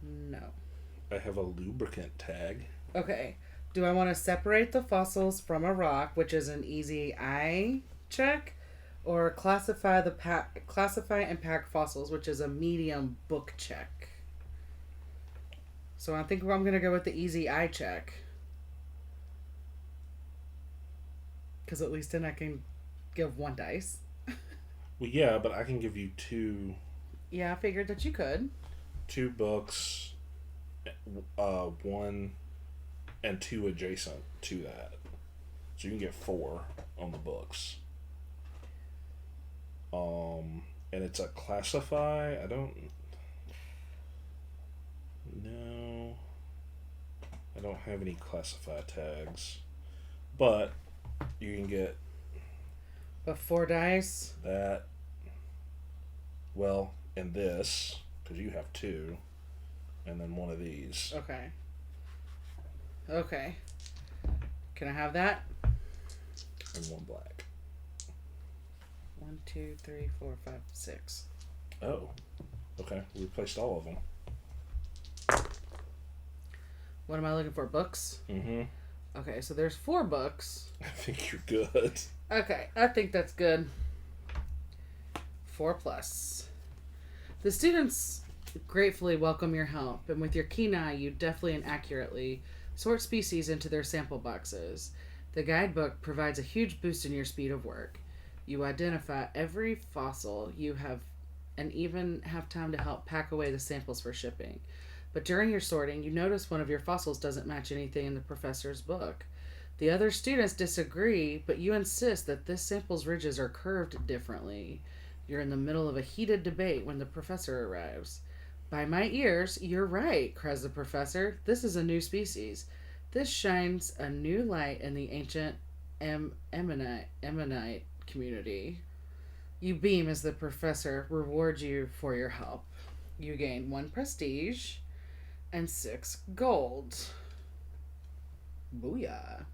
No. I have a lubricant tag. Okay. Do I want to separate the fossils from a rock, which is an easy eye check, or classify and pack fossils, which is a medium book check? So I think I'm going to go with the easy eye check. Because at least then I can give one dice. Well, yeah, but I can give you two. Yeah, I figured that you could. 2 books, 1 and 2 adjacent to that. So you can get 4 on the books. And it's a classify. I don't have any classify tags, but you can get But 4 dice. that. Well, and this, because you have 2, and then 1 of these. Okay. Okay. Can I have that? And 1 black. 1, 2, 3, 4, 5, 6. Oh, okay. We replaced all of them. What am I looking for? Books? Mm-hmm. Okay, so there's 4 books. I think you're good. Okay, I think that's good. 4 plus. The students gratefully welcome your help, and with your keen eye, you deftly and accurately sort species into their sample boxes. The guidebook provides a huge boost in your speed of work. You identify every fossil you have and even have time to help pack away the samples for shipping. But during your sorting, you notice one of your fossils doesn't match anything in the professor's book. The other students disagree, but you insist that this sample's ridges are curved differently. You're in the middle of a heated debate when the professor arrives. By my ears, you're right, cries the professor. This is a new species. This shines a new light in the ancient Ammonite community. You beam as the professor rewards you for your help. You gain 1 prestige and 6 gold. Booyah.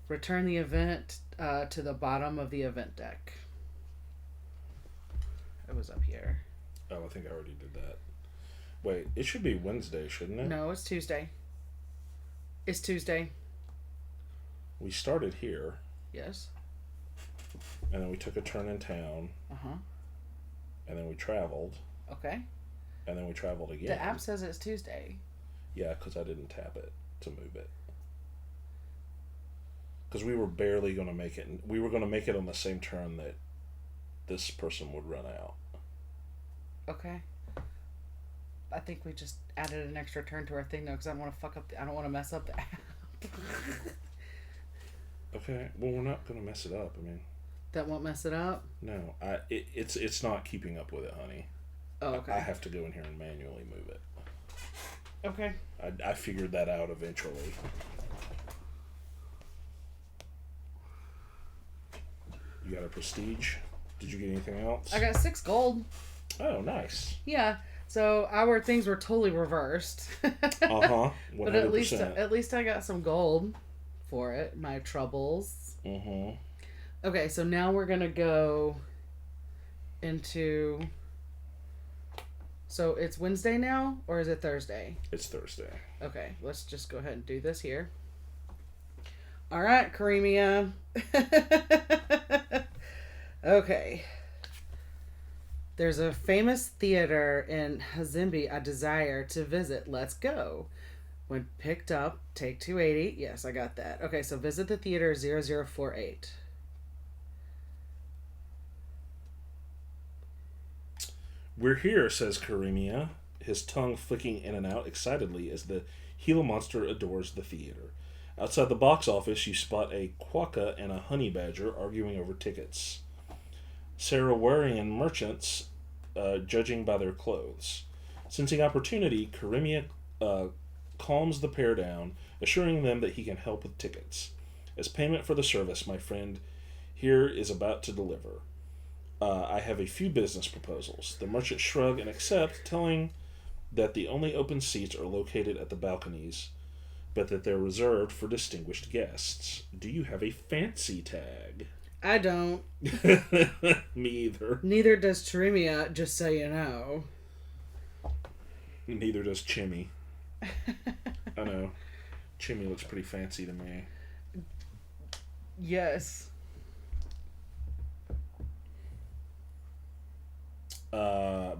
Return the event to the bottom of the event deck. It was up here. Oh, I think I already did that. Wait, it should be Wednesday, shouldn't it? No, it's Tuesday. It's Tuesday. We started here. Yes. And then we took a turn in town. Uh-huh. And then we traveled. Okay. And then we traveled again. The app says it's Tuesday. Yeah, because I didn't tap it to move it. Because we were barely going to make it. We were going to make it on the same turn that this person would run out. Okay. I think we just added an extra turn to our thing though, because I don't want to fuck up. I don't want to mess up the app. Okay. Well, we're not going to mess it up. I mean. That won't mess it up? No, it's not keeping up with it, honey. Oh, okay. I have to go in here and manually move it. Okay. I figured that out eventually. You got a prestige? Did you get anything else? I got 6 gold. Oh, nice. Yeah. So our things were totally reversed. Uh-huh. 100%. But at least I got some gold for it. My troubles. Mm-hmm. Okay, so now we're gonna go into. So it's Wednesday now, or is it Thursday? It's Thursday. Okay, let's just go ahead and do this here. All right, Karemia. Okay. There's a famous theater in Hazimbi I desire to visit. Let's go. When picked up, take 280. Yes, I got that. Okay, so visit the theater 0048. We're here, says Karemia, his tongue flicking in and out excitedly as the Gila monster adores the theater. Outside the box office, you spot a quokka and a honey badger arguing over tickets. Sarawarian merchants judging by their clothes. Sensing opportunity, Karemia calms the pair down, assuring them that he can help with tickets. As payment for the service, my friend here is about to deliver. I have a few business proposals. The merchants shrug and accept, telling that the only open seats are located at the balconies, but that they're reserved for distinguished guests. Do you have a fancy tag? I don't. Me either. Neither does Karemia, just so you know. Neither does Chimmy. I know. Chimmy looks pretty fancy to me. Yes.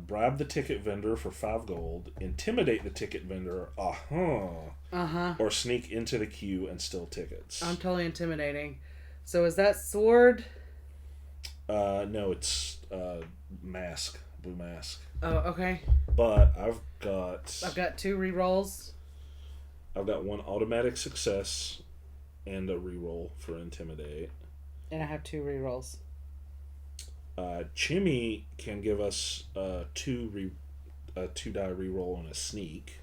Bribe the ticket vendor for 5 gold. Intimidate the ticket vendor. Or sneak into the queue and steal tickets. I'm totally intimidating. So is that sword? No, it's mask. Blue mask. Oh, okay. But I've got 2 rerolls. I've got 1 automatic success and a reroll for intimidate. And I have 2 rerolls. Chimmy can give us a 2 die reroll on a sneak.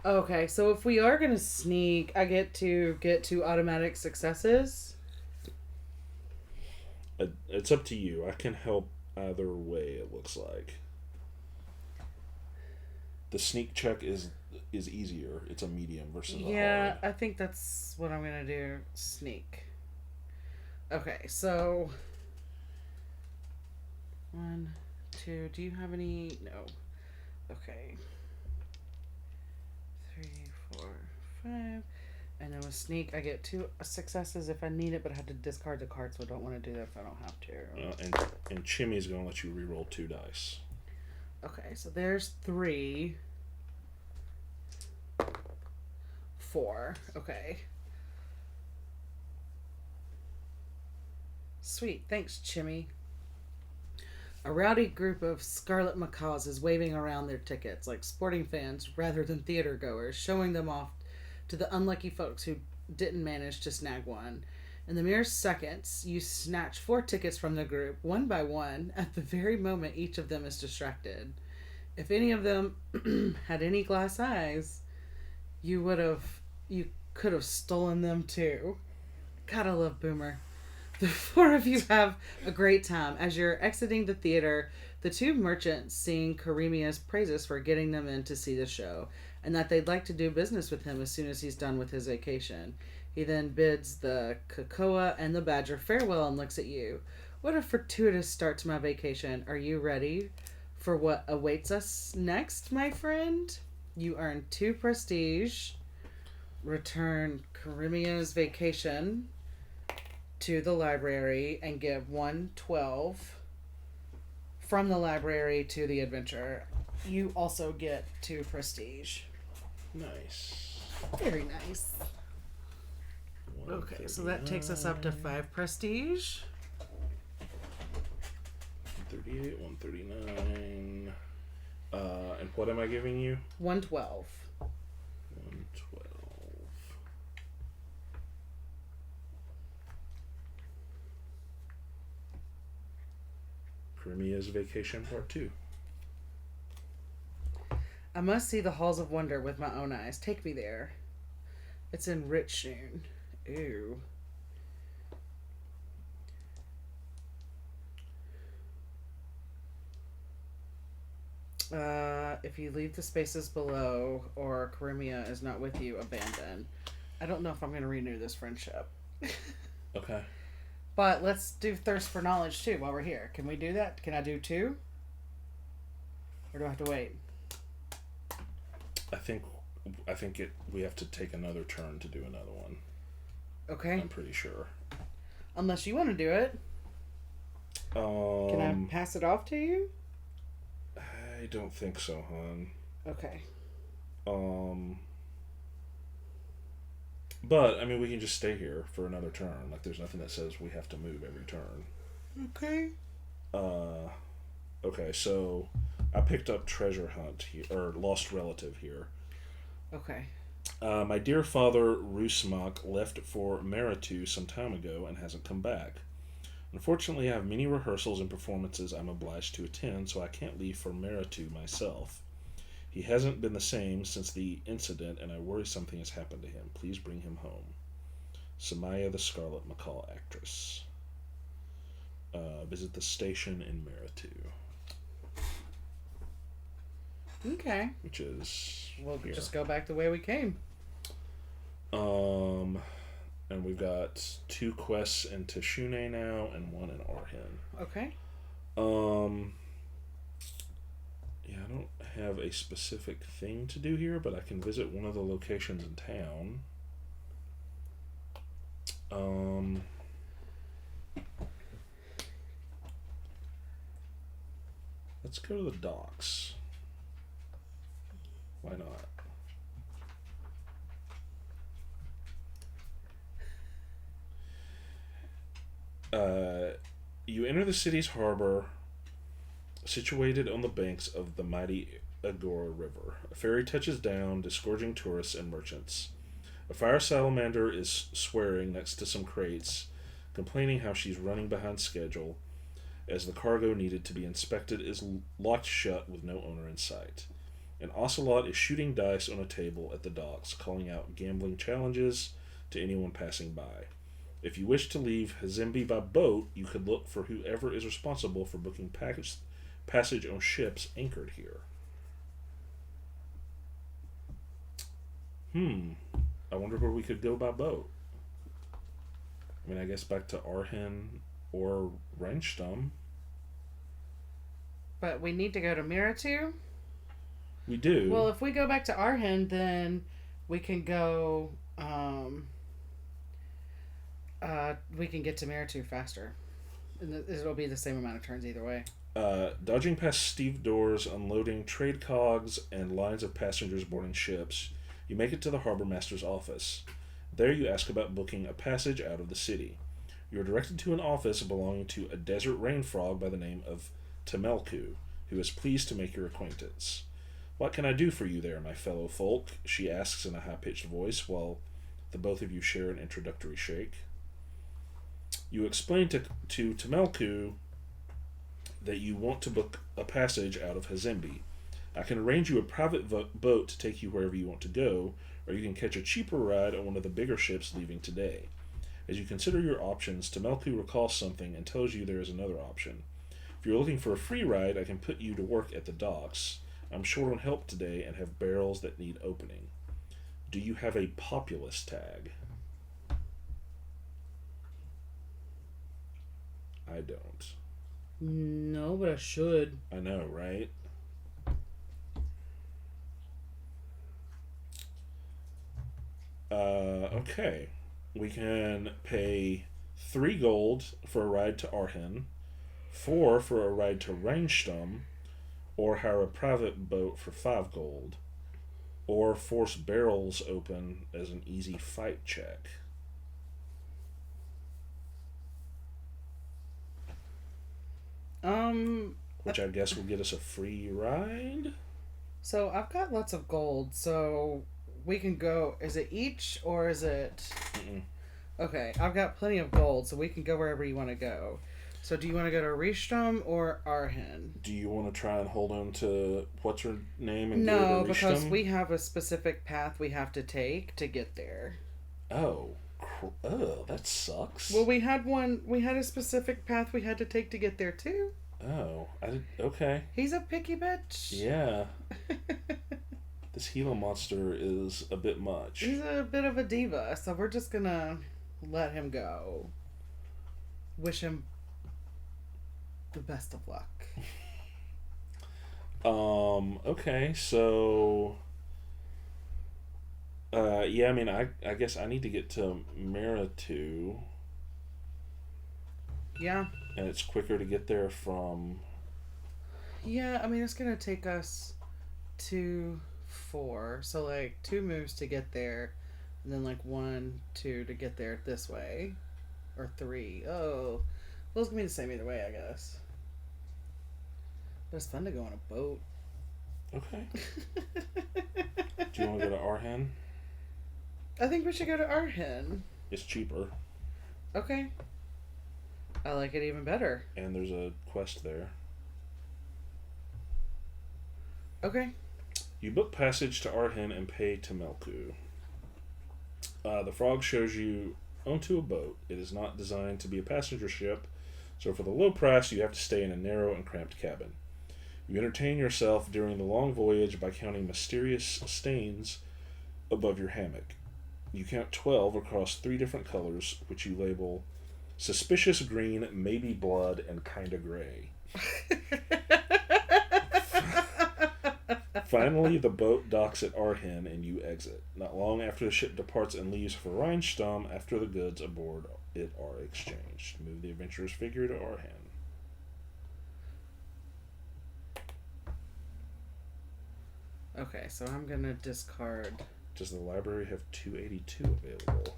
Okay, so if we are gonna sneak, I get to get 2 automatic successes. It's up to you. I can help either way. It looks like the sneak check is easier. It's a medium versus a hard. I think that's what I'm gonna do. Sneak. Okay, so 1, 2. Do you have any? No. Okay. 3, 4, 5. And then with sneak, I get 2 successes if I need it, but I have to discard the card, so I don't want to do that if I don't have to. And Chimmy's going to let you reroll 2 dice. Okay, so there's 3. 4. Okay. Sweet. Thanks, Chimmy. A rowdy group of scarlet macaws is waving around their tickets like sporting fans rather than theater goers, showing them off to the unlucky folks who didn't manage to snag one. In the mere seconds, you snatch 4 tickets from the group, one by one, at the very moment each of them is distracted. If any of them had any glass eyes, you could have stolen them too. Gotta love Boomer. The 4 of you have a great time. As you're exiting the theater, the 2 merchants sing Karimia's praises for getting them in to see the show, and that they'd like to do business with him as soon as he's done with his vacation. He then bids the Kakoa and the Badger farewell and looks at you. What a fortuitous start to my vacation. Are you ready for what awaits us next, my friend? You earn 2 prestige, return Karimia's vacation to the library, and give 112 from the library to the adventure. You also get 2 prestige. Nice. Very nice. Okay, so that takes us up to 5 prestige. 138, 139. And what am I giving you? 112. 112. Karimia's Vacation Part 2. I must see the Halls of Wonder with my own eyes. Take me there. It's in Richshun. Ew. If you leave the spaces below or Karimia is not with you, abandon. I don't know if I'm going to renew this friendship. Okay. But let's do Thirst for Knowledge too while we're here. Can we do that? Can I do 2? Or do I have to wait? I think we have to take another turn to do another one. Okay. I'm pretty sure. Unless you want to do it. Can I pass it off to you? I don't think so, hon. Okay. But, I mean, we can just stay here for another turn. Like, there's nothing that says we have to move every turn. Okay. Okay, so I picked up Treasure Hunt here, or Lost Relative here. Okay. My dear father, Rusmak, left for Meritu some time ago and hasn't come back. Unfortunately, I have many rehearsals and performances I'm obliged to attend, so I can't leave for Meritu myself. He hasn't been the same since the incident, and I worry something has happened to him. Please bring him home. Samaya, the Scarlet Macaw actress. Visit the station in Meritu. Okay. Which is... We'll just go back the way we came. And we've got 2 quests in Tashune now and 1 in Arhin. Okay. Yeah, I don't have a specific thing to do here, but I can visit one of the locations in town. Let's go to the docks. Why not? You enter the city's harbor, situated on the banks of the mighty Agora River. A ferry touches down, disgorging tourists and merchants. A fire salamander is swearing next to some crates, complaining how she's running behind schedule, as the cargo needed to be inspected is locked shut with no owner in sight. An ocelot is shooting dice on a table at the docks, calling out gambling challenges to anyone passing by. If you wish to leave Hazimbi by boat, you could look for whoever is responsible for booking passage on ships anchored here. I wonder where we could go by boat. I mean, I guess back to Arhin or Reinstum. But we need to go to Meritu? We do. Well, if we go back to Arhin, then We can go. We can get to Meritu faster. And it'll be the same amount of turns either way. Dodging past steep doors, unloading trade cogs, and lines of passengers boarding ships, you make it to the harbor master's office. There you ask about booking a passage out of the city. You are directed to an office belonging to a desert rain frog by the name of Temelku, who is pleased to make your acquaintance. What can I do for you there, my fellow folk? She asks in a high-pitched voice while the both of you share an introductory shake. You explain to Temelku that you want to book a passage out of Hazembi. I can arrange you a private boat to take you wherever you want to go, or you can catch a cheaper ride on one of the bigger ships leaving today. As you consider your options, Temelku recalls something and tells you there is another option. If you're looking for a free ride, I can put you to work at the docks. I'm short on help today and have barrels that need opening. Do you have a populace tag? I don't. No, but I should. I know, right? Okay. We can pay 3 gold for a ride to Arhen, 4 for a ride to Reinstum, or hire a private boat for 5 gold, or force barrels open as an easy fight check. Which I guess will get us a free ride? So I've got lots of gold, so we can go. Is it each or is it? Mm-mm. Okay, I've got plenty of gold, so we can go wherever you want to go. So do you want to go to Riestrom or Arhen? Do you want to try and hold on to what's her name and no, go to because Riestrom? we have a specific path we have to take to get there. Oh, that sucks. Well, we had one. We had a specific path we had to take to get there too. Oh, okay. He's a picky bitch. Yeah. This Gila monster is a bit much. He's a bit of a diva, so we're just gonna let him go. Wish him the best of luck. Okay, so yeah, I mean, I guess I need to get to Meritu. Yeah. And it's quicker to get there from... Yeah, I mean, it's gonna take us 4, so like 2 moves to get there, and then like 1, 2 to get there this way, or 3. Oh, well, it's gonna be the same either way, I guess. But it's fun to go on a boat. Okay. Do you want to go to Arhen? I think we should go to Arhen. It's cheaper. Okay. I like it even better. And there's a quest there. Okay. You book passage to Arhen and pay Temelku. The frog shows you onto a boat. It is not designed to be a passenger ship, so for the low price you have to stay in a narrow and cramped cabin. You entertain yourself during the long voyage by counting mysterious stains above your hammock. You count 12 across 3 different colors, which you label suspicious green, maybe blood, and kinda gray. Finally, the boat docks at Arhen and you exit. Not long after the ship departs and leaves for Reinstum, after the goods aboard it are exchanged. Move the adventurer's figure to Arhen. Okay, so I'm gonna discard. Does the library have 282 available?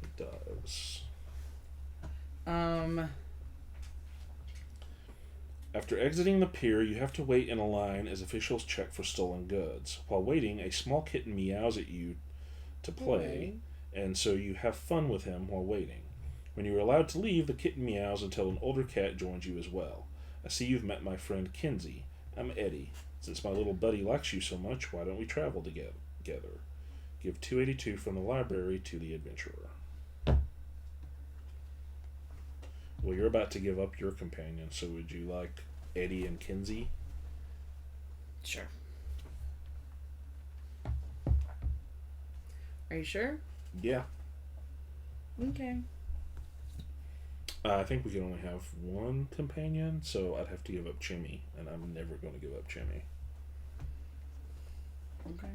It does. After exiting the pier, you have to wait in a line as officials check for stolen goods. While waiting, a small kitten meows at you to play, and so you have fun with him while waiting. When you are allowed to leave, the kitten meows until an older cat joins you as well. I see you've met my friend Kinsey. I'm Eddie. Since my little buddy likes you so much, why don't we travel together? Give 282 from the library to the adventurer. Well, you're about to give up your companion, so would you like Eddie and Kinsey? Sure. Are you sure? Yeah. Okay. I think we can only have one companion, so I'd have to give up Chimmy, and I'm never going to give up Chimmy. Okay.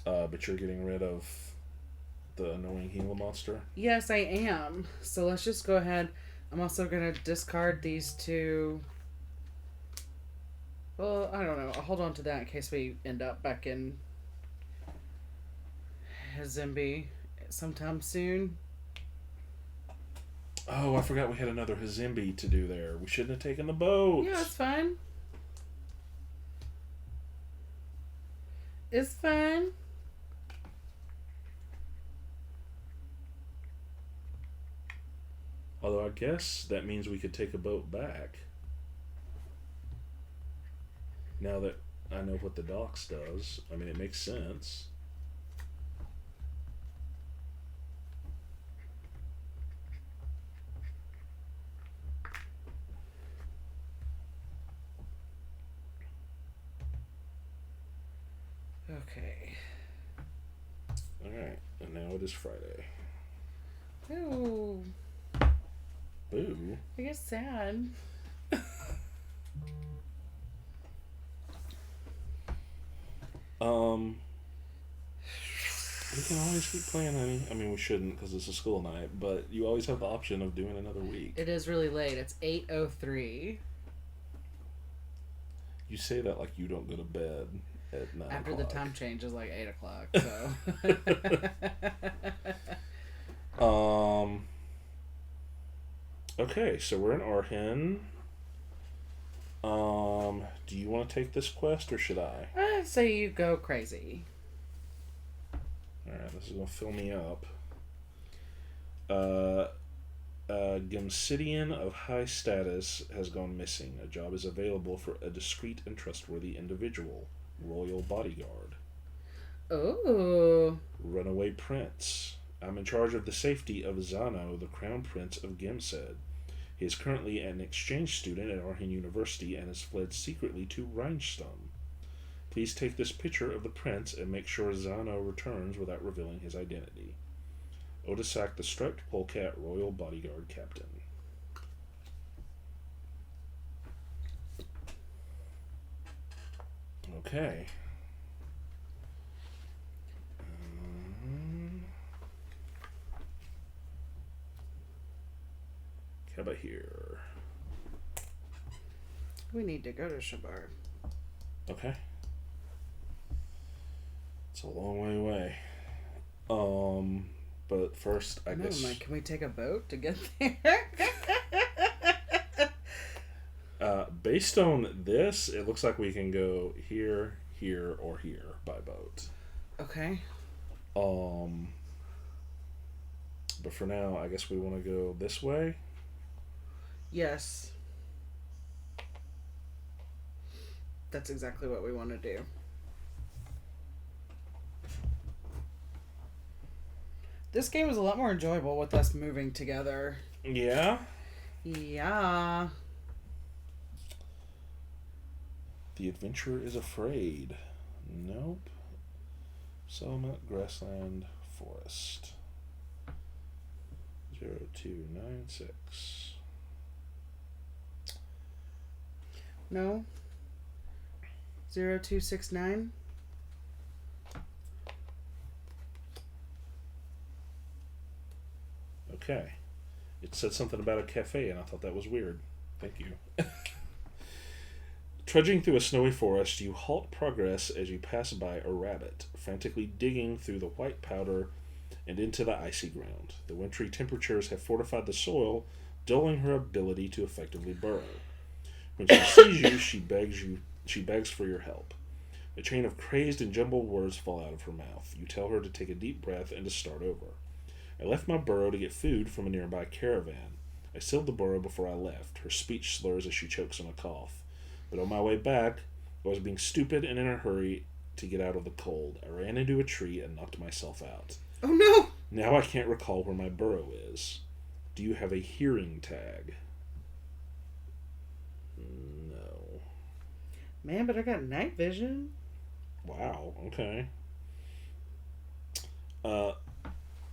But you're getting rid of the annoying Gila monster? Yes, I am. So let's just go ahead. I'm also going to discard these two. Well, I don't know. I'll hold on to that in case we end up back in Hazimbi sometime soon. Oh, I forgot we had another Hazimbi to do there. We shouldn't have taken the boat. Yeah, it's fine. It's fine. Although I guess that means we could take a boat back. Now that I know what the docks does. I mean, it makes sense. Okay. Alright, and now it is Friday. Ooh. Boo. I get sad. We can always keep playing, honey. I mean, we shouldn't because it's a school night, but you always have the option of doing another week. It is really late. It's 8:03. You say that like you don't go to bed at 9 After o'clock. the time change is like 8 o'clock, so. Okay, so we're in Arhin. Do you want to take this quest or should I? I say you go crazy. Alright, this is going to fill me up. Gamsidian of high status has gone missing. A job is available for a discreet and trustworthy individual. Royal bodyguard. Oh. Runaway prince. I'm in charge of the safety of Zano, the crown prince of Gemsed. He is currently an exchange student at Arhin University and has fled secretly to Rheinstum. Please take this picture of the prince and make sure Zano returns without revealing his identity. Otisak, the striped polecat royal bodyguard captain. Okay. How about here? We need to go to Shabar. Okay. It's a long way away. But first, I guess... Like, can we take a boat to get there? Based on this, it looks like we can go here, here, or here by boat. Okay. But for now, I guess we want to go this way. Yes. That's exactly what we want to do. This game is a lot more enjoyable with us moving together. Yeah? Yeah. The adventurer is afraid. Nope. Settlement, grassland, forest. 0296. No. 0269. Okay. It said something about a cafe, and I thought that was weird. Thank you. Trudging through a snowy forest, you halt progress as you pass by a rabbit, frantically digging through the white powder and into the icy ground. The wintry temperatures have fortified the soil, dulling her ability to effectively burrow. When she sees you, she begs for your help. A chain of crazed and jumbled words fall out of her mouth. You tell her to take a deep breath and to start over. I left my burrow to get food from a nearby caravan. I sealed the burrow before I left. Her speech slurs as she chokes on a cough. But on my way back, I was being stupid and in a hurry to get out of the cold. I ran into a tree and knocked myself out. Oh no! Now I can't recall where my burrow is. Do you have a hearing tag? No. Man, but I got night vision. Wow, okay.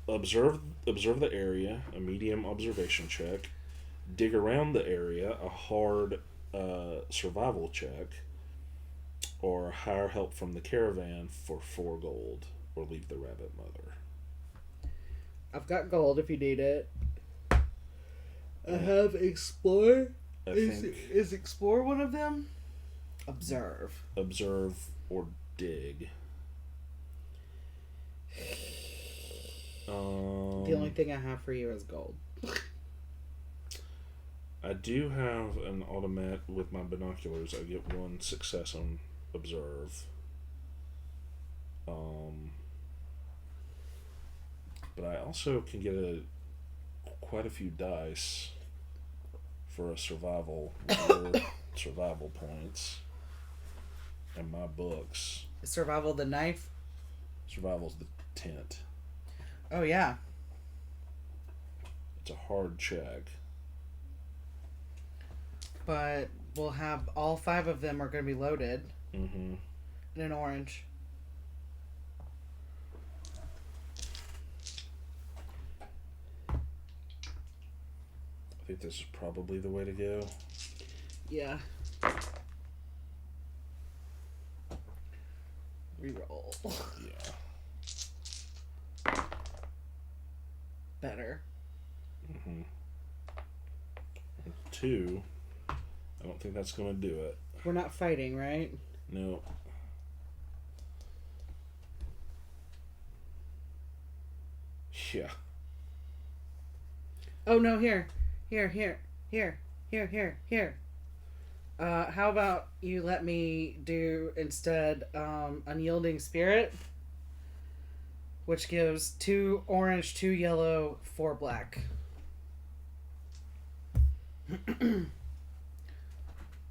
Observe observe the area, a medium observation check. Dig around the area, a hard survival check. Or hire help from the caravan for 4 gold. Or leave the rabbit mother. I've got gold if you need it. I have explore. Is explore one of them? Observe. Observe or dig. The only thing I have for you is gold. I do have an automat with my binoculars. I get 1 success on observe. But I also can get quite a few dice for a survival with your survival points and my books. Is survival the knife? Survival's the tent. Oh yeah. It's a hard check. But we'll have all 5 of them are going to be loaded. Mm-hmm. In an orange. I think this is probably the way to go. Yeah. Reroll. Yeah. Better. Mm-hmm. 2. I don't think that's going to do it. We're not fighting, right? No. Yeah. Oh no, here. How about you let me do instead Unyielding Spirit, which gives 2 orange, 2 yellow, 4 black.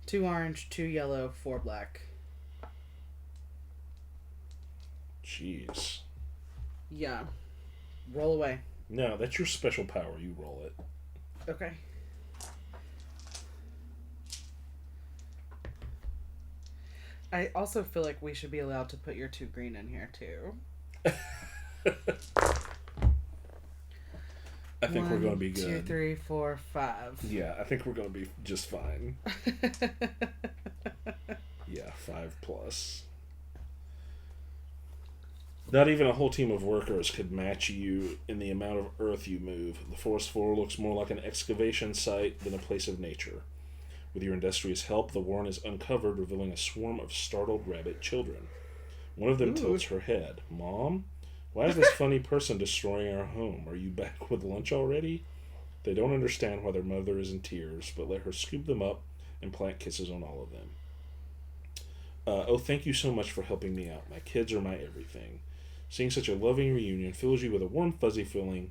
2 orange, 2 yellow, 4 black. Jeez. Yeah. Roll away. No, that's your special power. You roll it. Okay. I also feel like we should be allowed to put your 2 green in here too. I think we're going to be 1, good. 2, 3, 4, 5. Yeah, I think we're going to be just fine. Yeah, 5 plus. Not even a whole team of workers could match you in the amount of earth you move. The forest floor looks more like an excavation site than a place of nature. With your industrious help, the warren is uncovered, revealing a swarm of startled rabbit children. One of them tilts her head. Mom? Why is this funny person destroying our home? Are you back with lunch already? They don't understand why their mother is in tears, but let her scoop them up and plant kisses on all of them. Oh, thank you so much for helping me out. My kids are my everything. Seeing such a loving reunion fills you with a warm, fuzzy feeling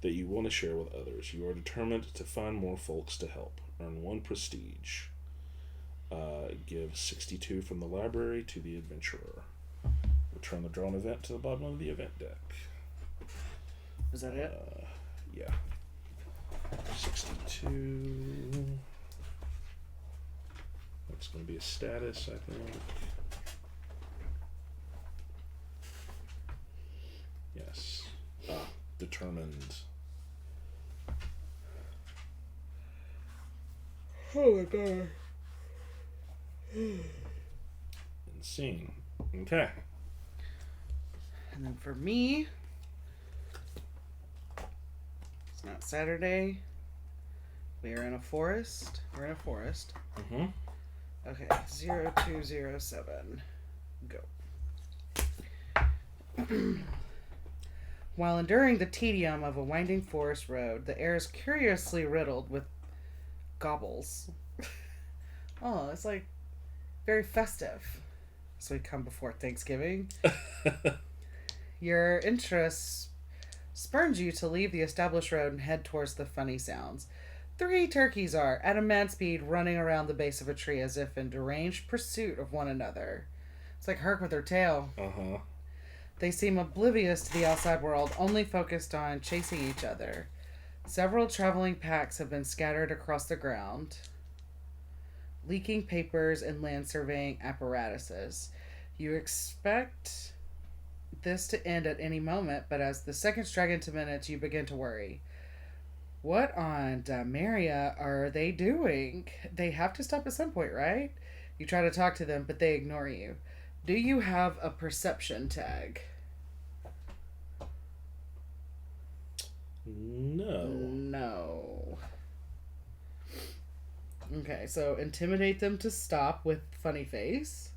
that you want to share with others. You are determined to find more folks to help. Earn 1 prestige. Give 62 from the library to the adventurer. Return the drawn event to the bottom of the event deck. Is that it? Yeah. 62. That's going to be a status, I think. Yes. Determined. Oh my god. Insane. Okay. And then for me, it's not Saturday. We are in a forest. We're in a forest. Mm-hmm. Okay, 0207. Go. While enduring the tedium of a winding forest road, the air is curiously riddled with gobbles. Oh, it's like very festive. So we come before Thanksgiving. Your interest spurns you to leave the established road and head towards the funny sounds. 3 turkeys are, at a mad speed, running around the base of a tree as if in deranged pursuit of one another. It's like Herc with her tail. Uh-huh. They seem oblivious to the outside world, only focused on chasing each other. Several traveling packs have been scattered across the ground, leaking papers and land surveying apparatuses. You expect this to end at any moment, but as the seconds drag into minutes, you begin to worry. What on Damaria are they doing? They have to stop at some point, right? You try to talk to them, but they ignore you. Do you have a perception tag? No. No. Okay, so intimidate them to stop with funny face,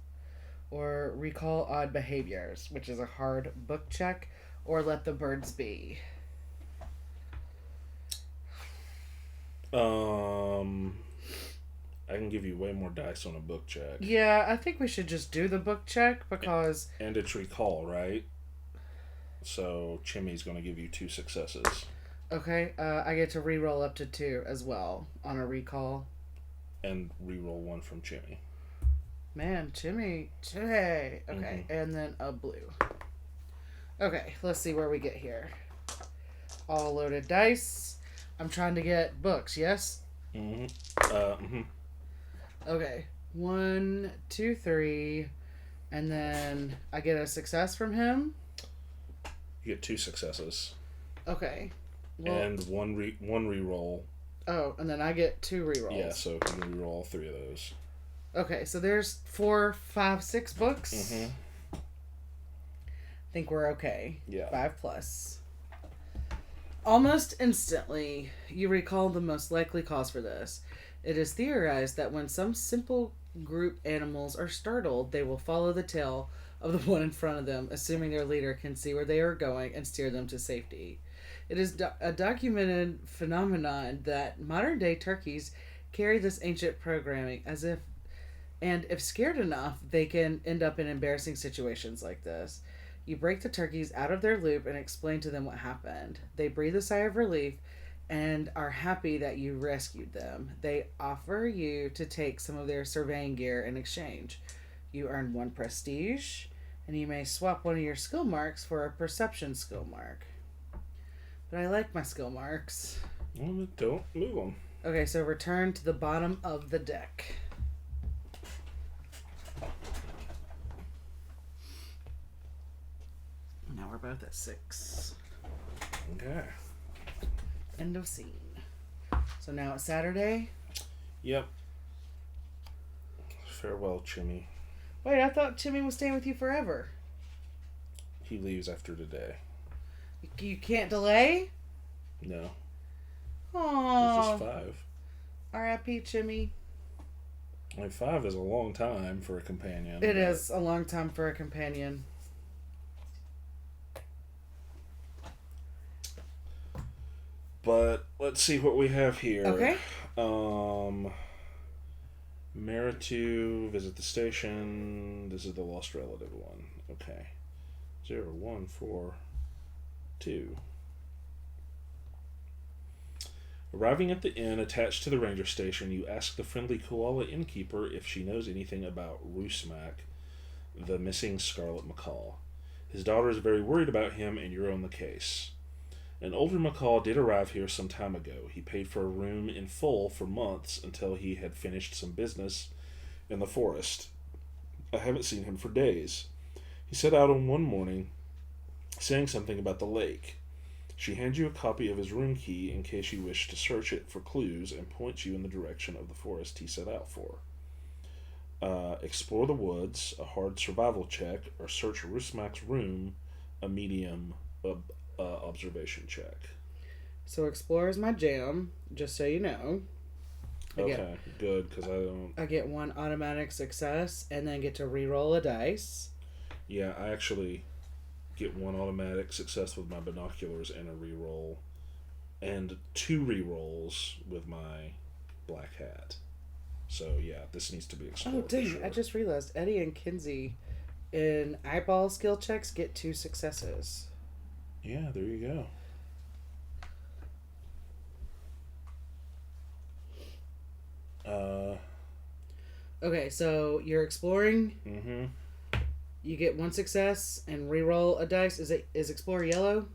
or recall odd behaviors, which is a hard book check, or let the birds be. I can give you way more dice on a book check. Yeah, I think we should just do the book check because... And it's recall, right? So Chimmy's going to give you 2 successes. Okay, I get to re-roll up to 2 as well on a recall. And re-roll 1 from Chimmy. Man, Chimmy. Okay, and then a blue. Okay, let's see where we get here. All loaded dice. I'm trying to get books, yes? Okay. 1, 2, 3. And then I get a success from him. You get 2 successes. Okay. Well, and one re-roll. Oh, and then I get 2 re-rolls. Yeah, so you can re-roll all 3 of those. Okay, so there's 4, 5, 6 books. I think we're okay. Yeah. 5 plus. Almost instantly, you recall the most likely cause for this. It is theorized that when some simple group animals are startled, they will follow the tail of the one in front of them, assuming their leader can see where they are going and steer them to safety. It is a documented phenomenon that modern-day turkeys carry this ancient programming and if scared enough, they can end up in embarrassing situations like this. You break the turkeys out of their loop and explain to them what happened. They breathe a sigh of relief and are happy that you rescued them. They offer you to take some of their surveying gear in exchange. You earn 1 prestige, and you may swap one of your skill marks for a perception skill mark. But I like my skill marks. Well, don't move them. Okay, so return to the bottom of the deck. Now we're both at 6. Okay. End of scene. So now it's Saturday? Yep. Farewell, Chimmy. Wait, I thought Chimmy was staying with you forever. He leaves after today. You can't delay? No. Aww. He's just 5. R.I.P. Chimmy. I mean, 5 is a long time for a companion. It is a long time for a companion. But let's see what we have here. Okay. Meritu, visit the station. This is the lost relative one. Okay. 0, 1, 4, 2. Arriving at the inn attached to the ranger station, you ask the friendly koala innkeeper if she knows anything about Rusmak, the missing scarlet macaw. His daughter is very worried about him, and you're on the case. An older macaw did arrive here some time ago. He paid for a room in full for months until he had finished some business in the forest. I haven't seen him for days. He set out on one morning, saying something about the lake. She hands you a copy of his room key in case you wish to search it for clues and points you in the direction of the forest he set out for. Explore the woods, a hard survival check, or search Rusmak's room, a medium observation check. So explore is my jam, just so you know. Okay, good, because I get 1 automatic success and then get to re-roll a dice. Yeah, I actually get 1 automatic success with my binoculars and a re-roll, and 2 re-rolls with my black hat. So yeah, this needs to be explored. Oh dang! Sure. I just realized Eddie and Kinsey in eyeball skill checks get 2 successes. Yeah, there you go. Okay, so you're exploring. Mm-hmm. You get 1 success and re-roll a dice. Is Explorer yellow?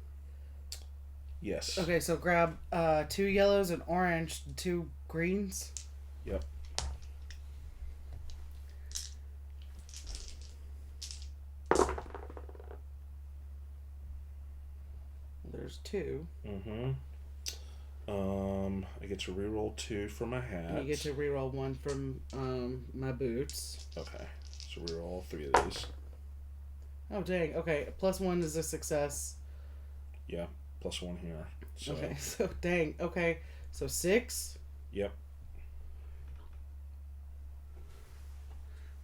Yes. Okay, so grab 2 yellows and orange, 2 greens. Yep. 2. Mm-hmm. I get to reroll 2 for my hat. And you get to reroll 1 from my boots. Okay. So reroll all 3 of these. Oh, dang. Okay. +1 is a success. Yeah. +1 here. So. Okay. So, dang. Okay. So, 6? Yep.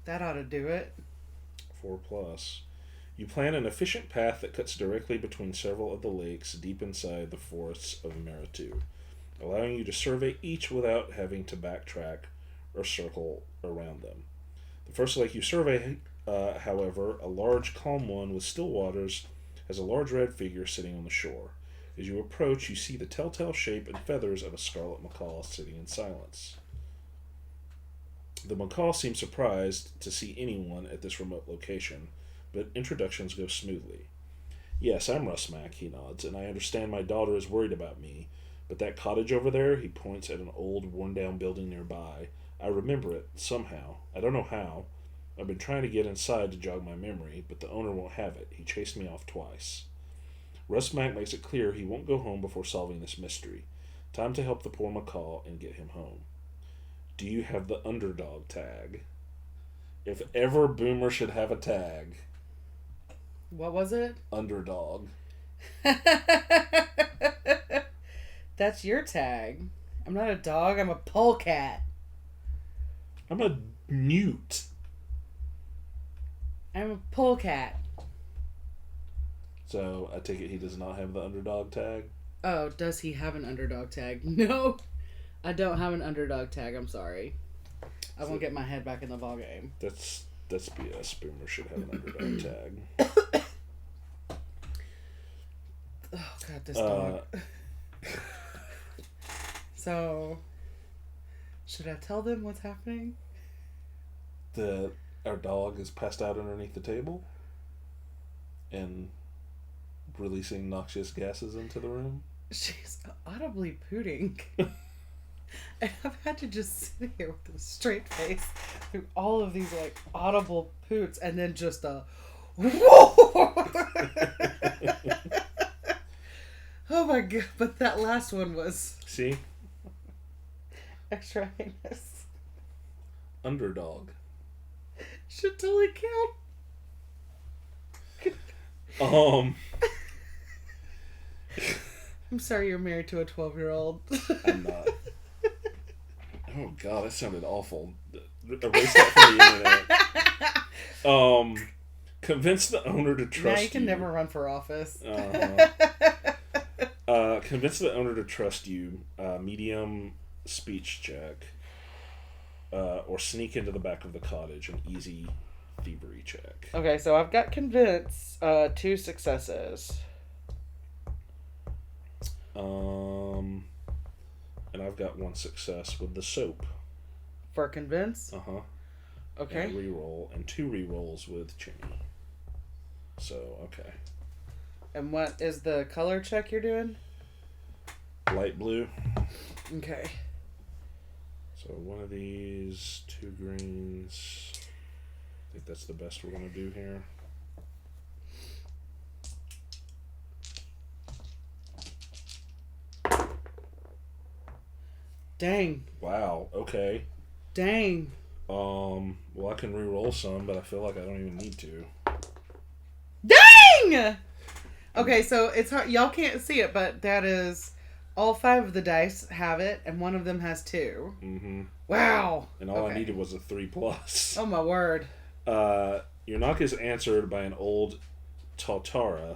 That ought to do it. 4+. You plan an efficient path that cuts directly between several of the lakes deep inside the forests of Meritu, allowing you to survey each without having to backtrack or circle around them. The first lake you survey, however, a large, calm one with still waters, has a large red figure sitting on the shore. As you approach, you see the telltale shape and feathers of a scarlet macaw sitting in silence. The macaw seems surprised to see anyone at this remote location, but introductions go smoothly. Yes, I'm Rusmac, he nods, and I understand my daughter is worried about me, but that cottage over there, he points at an old, worn-down building nearby. I remember it, somehow. I don't know how. I've been trying to get inside to jog my memory, but the owner won't have it. He chased me off twice. Rusmac makes it clear he won't go home before solving this mystery. Time to help the poor macaw and get him home. Do you have the underdog tag? If ever Boomer should have a tag. What was it? Underdog. That's your tag. I'm not a dog, I'm a polecat. I'm a newt. I'm a polecat. So, I take it he does not have the underdog tag? Oh, does he have an underdog tag? No, I don't have an underdog tag, I'm sorry. I won't get my head back in the ballgame. That's BS. Boomer should have an underdog tag. Oh, God, this dog. So, should I tell them what's happening? Our dog is passed out underneath the table and releasing noxious gases into the room. She's audibly pooting. And I've had to just sit here with a straight face through all of these, like, audible poots and then just a whoa! Oh my God, but that last one was... See? Extra heinous. Underdog. Should totally count. I'm sorry you're married to a 12-year-old. I'm not. Oh God, that sounded awful. Erase that from the internet. Convince the owner to trust you. Now you can never run for office. Convince the owner to trust you. Medium speech check. Or sneak into the back of the cottage. An easy thievery check. Okay, so I've got convince. 2 successes. And I've got 1 success with the soap. For convince? Uh-huh. Okay. And reroll, and 2 rerolls with Chinny. So, okay. And what is the color check you're doing? Light blue. Okay. So 1 of these, 2 greens. I think that's the best we're going to do here. Dang. Wow, okay. Dang. Well, I can re-roll some, but I feel like I don't even need to. Dang! Okay, so it's hard. Y'all can't see it, but that is... All 5 of the dice have it, and 1 of them has 2. Mm-hmm. Wow. And all I needed was a 3+. Oh, my word. Your knock is answered by an old Tautara.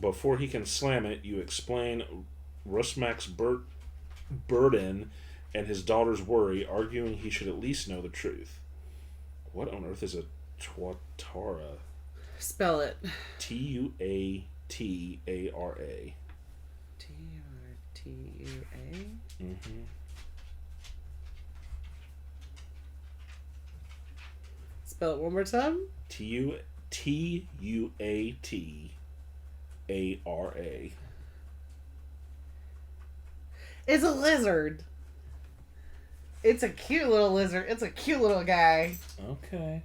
Before he can slam it, you explain Rusmac's burden and his daughter's worry, arguing he should at least know the truth. What on earth is a Tautara? Spell it. Tuatara. Turtua? Mm-hmm. Spell it one more time. Tuatara. It's a lizard. It's a cute little lizard. It's a cute little guy. Okay.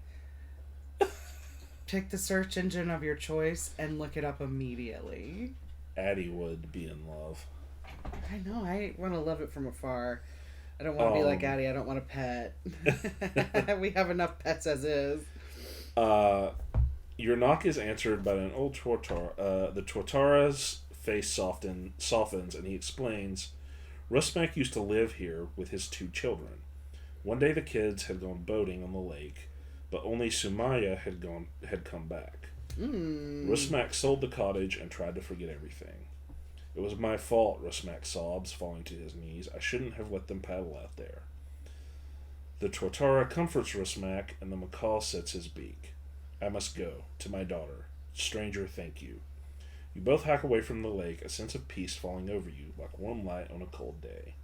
Pick the search engine of your choice and look it up immediately. Addie would be in love. I know. I want to love it from afar. I don't want to be like Addie. I don't want a pet. We have enough pets as is. Your knock is answered by an old Tuatara. The Tuatara's face softens, and he explains, Rusmak used to live here with his 2 children. One day the kids had gone boating on the lake, but only Sumaya had come back. Rusmak sold the cottage and tried to forget everything. It was my fault, Rusmak sobs, falling to his knees. I shouldn't have let them paddle out there. The Tuatara comforts Rusmak, and the macaw sets his beak. I must go. To my daughter. Stranger, thank you. You both hack away from the lake, a sense of peace falling over you, like warm light on a cold day.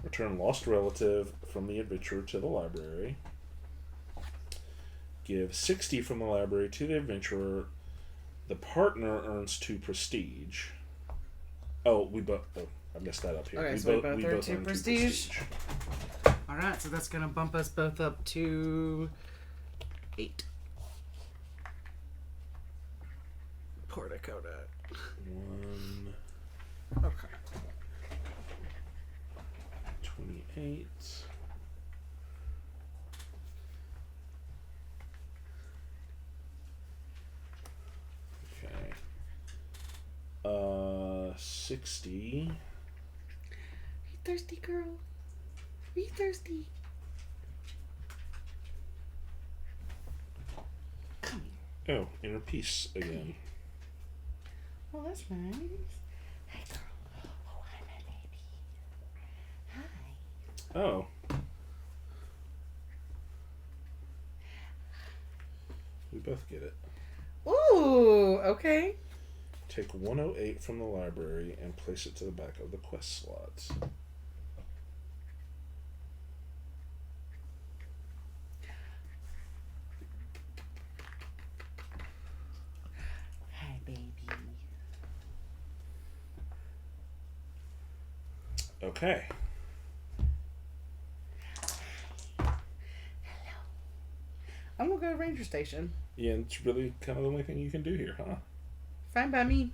Return lost relative from the adventurer to the library. Give 60 from the library to the adventurer. The partner earns 2 prestige. I messed that up here. Okay, we both earn 2 prestige. Alright, so that's going to bump us both up to 8. Poor Dakota. 1. Okay. 28. Okay. 60. Are you thirsty, girl? Are you thirsty? Come here. Oh, inner peace again. Oh, that's nice. Hey, girl. Oh, hi, my baby. Hi. Oh. We both get it. Ooh, okay. Take 108 from the library and place it to the back of the quest slots. Hi, baby. Okay. Hello. I'm gonna go to Ranger Station. Yeah, it's really kind of the only thing you can do here, huh? Fine by me.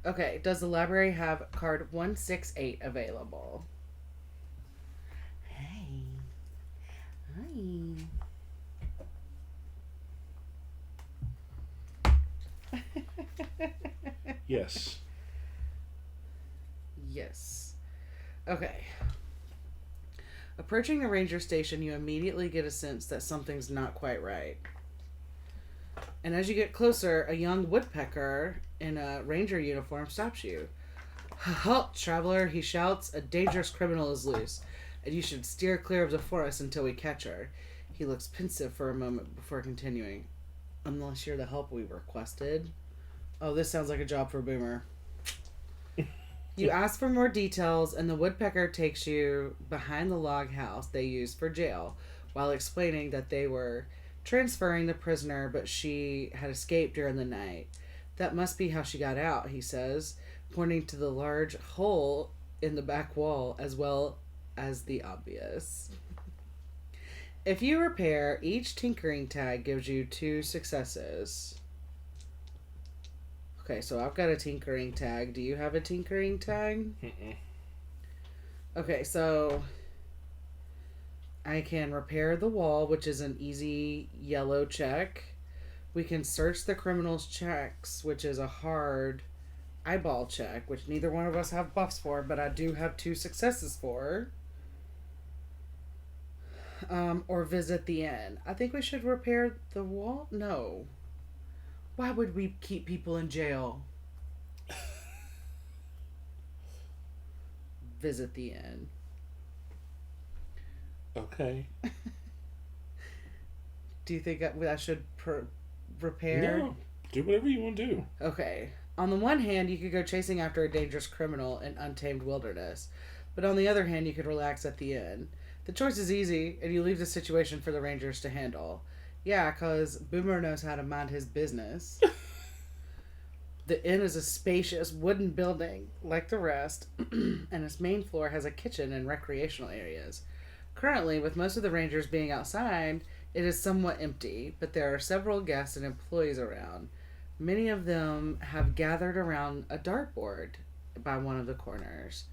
Okay, does the library have card 168 available? Hey. Hi. Yes. Yes. Okay. Approaching the ranger station, you immediately get a sense that something's not quite right. And as you get closer, a young woodpecker in a ranger uniform stops you. Halt, traveler, he shouts. A dangerous criminal is loose, and you should steer clear of the forest until we catch her. He looks pensive for a moment before continuing. Unless you're the help we requested. Oh, this sounds like a job for Boomer. You ask for more details, and the woodpecker takes you behind the log house they used for jail, while explaining that they were transferring the prisoner, but she had escaped during the night. That must be how she got out, he says, pointing to the large hole in the back wall as well as the obvious. If you repair, each tinkering tag gives you 2 successes. Okay, so I've got a tinkering tag. Do you have a tinkering tag? Okay, so I can repair the wall, which is an easy yellow check. We can search the criminal's checks, which is a hard eyeball check, which neither one of us have buffs for, but I do have 2 successes for. Or visit the inn. I think we should repair the wall? No. Why would we keep people in jail? Visit the inn. Okay. Do you think I should repair? No. Do whatever you want to do. Okay. On the one hand, you could go chasing after a dangerous criminal in untamed wilderness. But on the other hand, you could relax at the inn. The choice is easy, and you leave the situation for the rangers to handle. Yeah, because Boomer knows how to mind his business. The inn is a spacious wooden building, like the rest, and its main floor has a kitchen and recreational areas. Currently, with most of the rangers being outside, it is somewhat empty, but there are several guests and employees around. Many of them have gathered around a dartboard by one of the corners.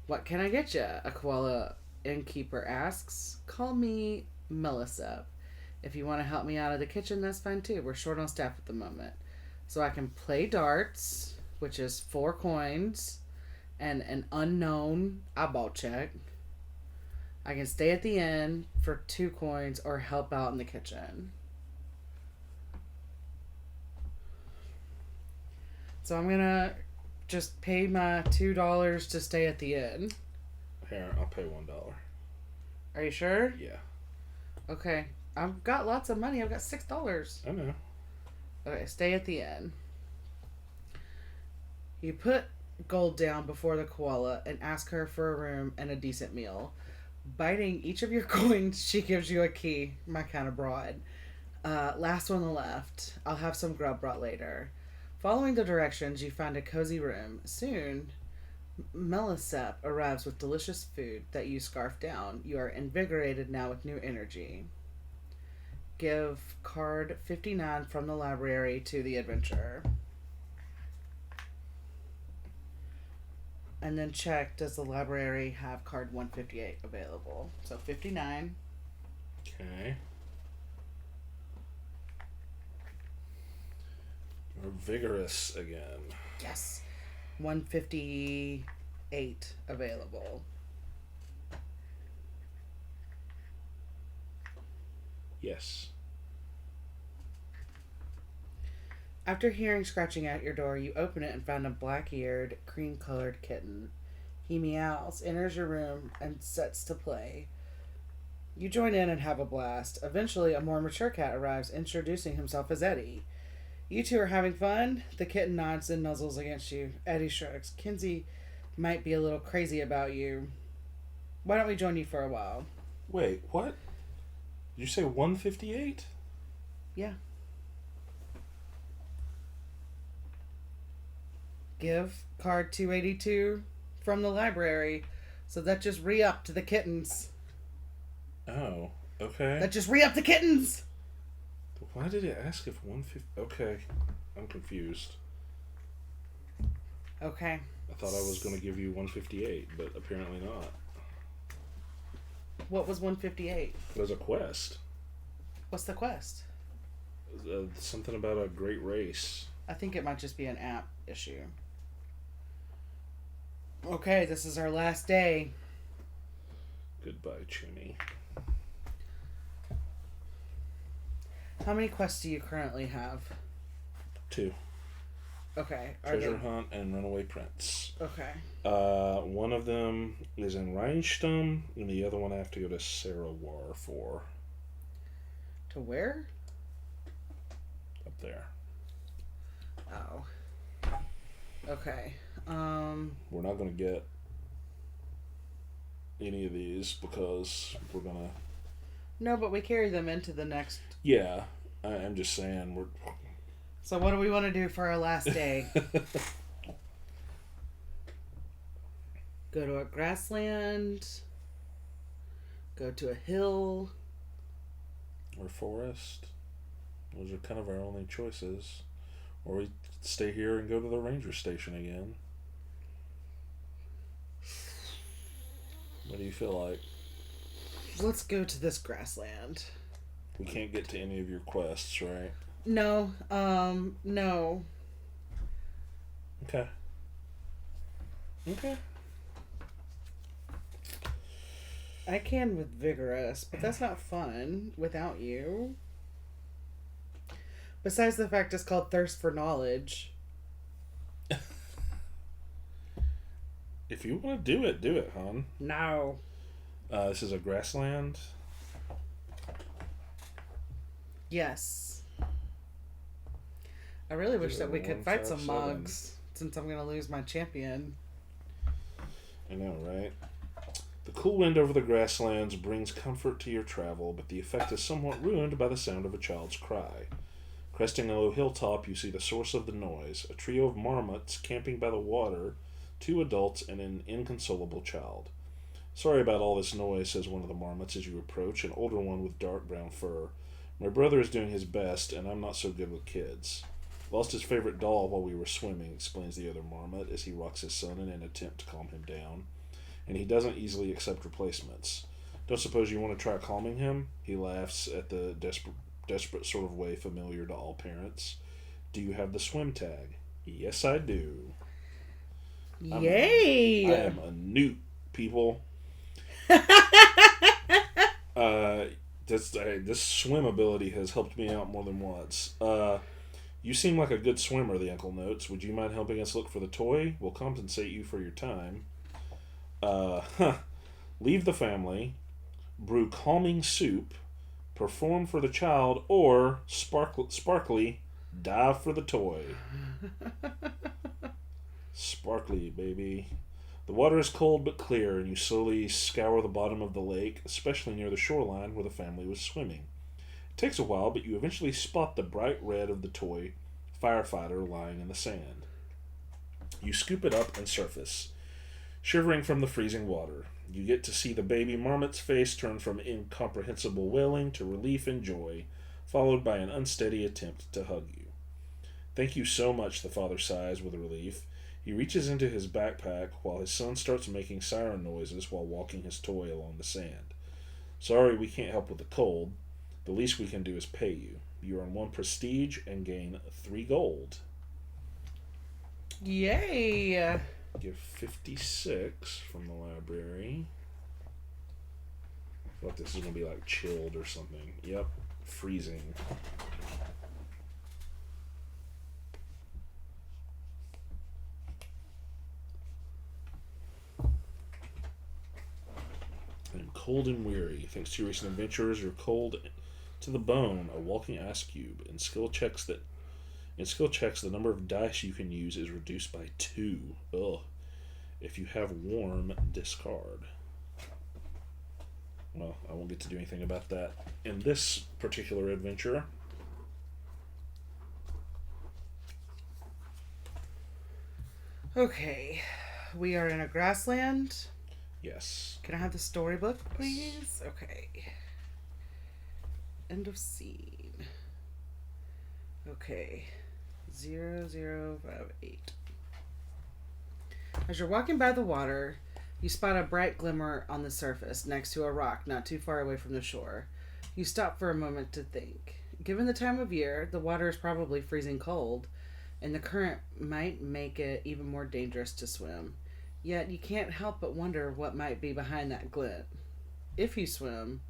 What can I get you? A koala innkeeper asks. Call me Melissa. If you want to help me out of the kitchen, that's fine too. We're short on staff at the moment. So I can play darts, which is 4 coins, and an unknown eyeball check. I can stay at the inn for 2 coins or help out in the kitchen. So I'm going to just pay my $2 to stay at the inn. Here, I'll pay $1. Are you sure? Yeah. Okay. I've got lots of money. I've got $6. I know. Okay, stay at the inn. You put gold down before the koala and ask her for a room and a decent meal. Biting each of your coins, she gives you a key. My kind of broad. Last one on the left. I'll have some grub brought later. Following the directions, you find a cozy room. Soon, Melisep arrives with delicious food that you scarf down. You are invigorated now with new energy. Give card 59 from the library to the adventurer. And then check, does the library have card 158 available? So 59. Okay. We're vigorous again. Yes. 158 available. Yes. After hearing scratching at your door, you open it and find a black-eared, cream-colored kitten. He meows, enters your room, and sets to play. You join in and have a blast. Eventually, a more mature cat arrives, introducing himself as Eddie. You two are having fun? The kitten nods and nuzzles against you. Eddie shrugs. Kinsey might be a little crazy about you. Why don't we join you for a while? Wait, what? Did you say 158? Yeah. Give card 282 from the library. So that just re-upped the kittens. Oh, okay. That just re-upped the kittens! Why did it ask if 150? Okay, I'm confused. Okay. I thought I was going to give you 158, but apparently not. What was 158? There's a quest. What's the quest? Something about a great race. I think it might just be an app issue. Okay, this is our last day. Goodbye, Chuny. How many quests do you currently have? 2. Okay. Treasure Hunt and Runaway Prince. Okay. One of them is in Rheinstum, and the other one I have to go to Sarawar for. To where? Up there. Oh. Okay. We're not going to get any of these because we're going to... No, but we carry them into the next... Yeah, I'm just saying we're... So what do we want to do for our last day? Go to a grassland. Go to a hill. Or forest. Those are kind of our only choices. Or we stay here and go to the ranger station again. What do you feel like? Let's go to this grassland. We can't get to any of your quests, right? No. No. Okay. Okay. I can with Vigorous, but that's not fun without you. Besides the fact it's called Thirst for Knowledge. If you want to do it, hon. No. This is a grassland. Yes. I really wish that we could fight some 157. mugs, since I'm going to lose my champion. I know, right? The cool wind over the grasslands brings comfort to your travel, but the effect is somewhat ruined by the sound of a child's cry. Cresting a low hilltop, you see the source of the noise, a trio of marmots camping by the water, 2 adults and an inconsolable child. Sorry about all this noise, says one of the marmots as you approach, an older one with dark brown fur. My brother is doing his best, and I'm not so good with kids. Lost his favorite doll while we were swimming, explains the other marmot as he rocks his son in an attempt to calm him down. And he doesn't easily accept replacements. Don't suppose you want to try calming him? He laughs at the desperate sort of way familiar to all parents. Do you have the swim tag? Yes, I do. Yay! I am a newt, people. This swim ability has helped me out more than once. You seem like a good swimmer, the uncle notes. Would you mind helping us look for the toy? We'll compensate you for your time. Leave the family, brew calming soup, perform for the child, or sparkly, dive for the toy. Sparkly, baby. The water is cold but clear, and you slowly scour the bottom of the lake, especially near the shoreline where the family was swimming. It takes a while, but you eventually spot the bright red of the toy firefighter lying in the sand. You scoop it up and surface, shivering from the freezing water. You get to see the baby marmot's face turn from incomprehensible wailing to relief and joy, followed by an unsteady attempt to hug you. Thank you so much, the father sighs with relief. He reaches into his backpack while his son starts making siren noises while walking his toy along the sand. Sorry we can't help with the cold. The least we can do is pay you. You earn 1 prestige and gain 3 gold. Yay! Give 56 from the library. I feel like this is going to be like chilled or something. Yep, freezing. I'm cold and weary. Thanks to your recent adventures, you're cold to the bone, a walking ice cube. In skill checks, the number of dice you can use is reduced by 2. Ugh. If you have warm, discard. Well, I won't get to do anything about that in this particular adventure. Okay. We are in a grassland. Yes. Can I have the storybook, please? Okay. End of scene. Okay. 0058. As you're walking by the water, you spot a bright glimmer on the surface next to a rock not too far away from the shore. You stop for a moment to think. Given the time of year, the water is probably freezing cold, and the current might make it even more dangerous to swim. Yet you can't help but wonder what might be behind that glint. If you swim,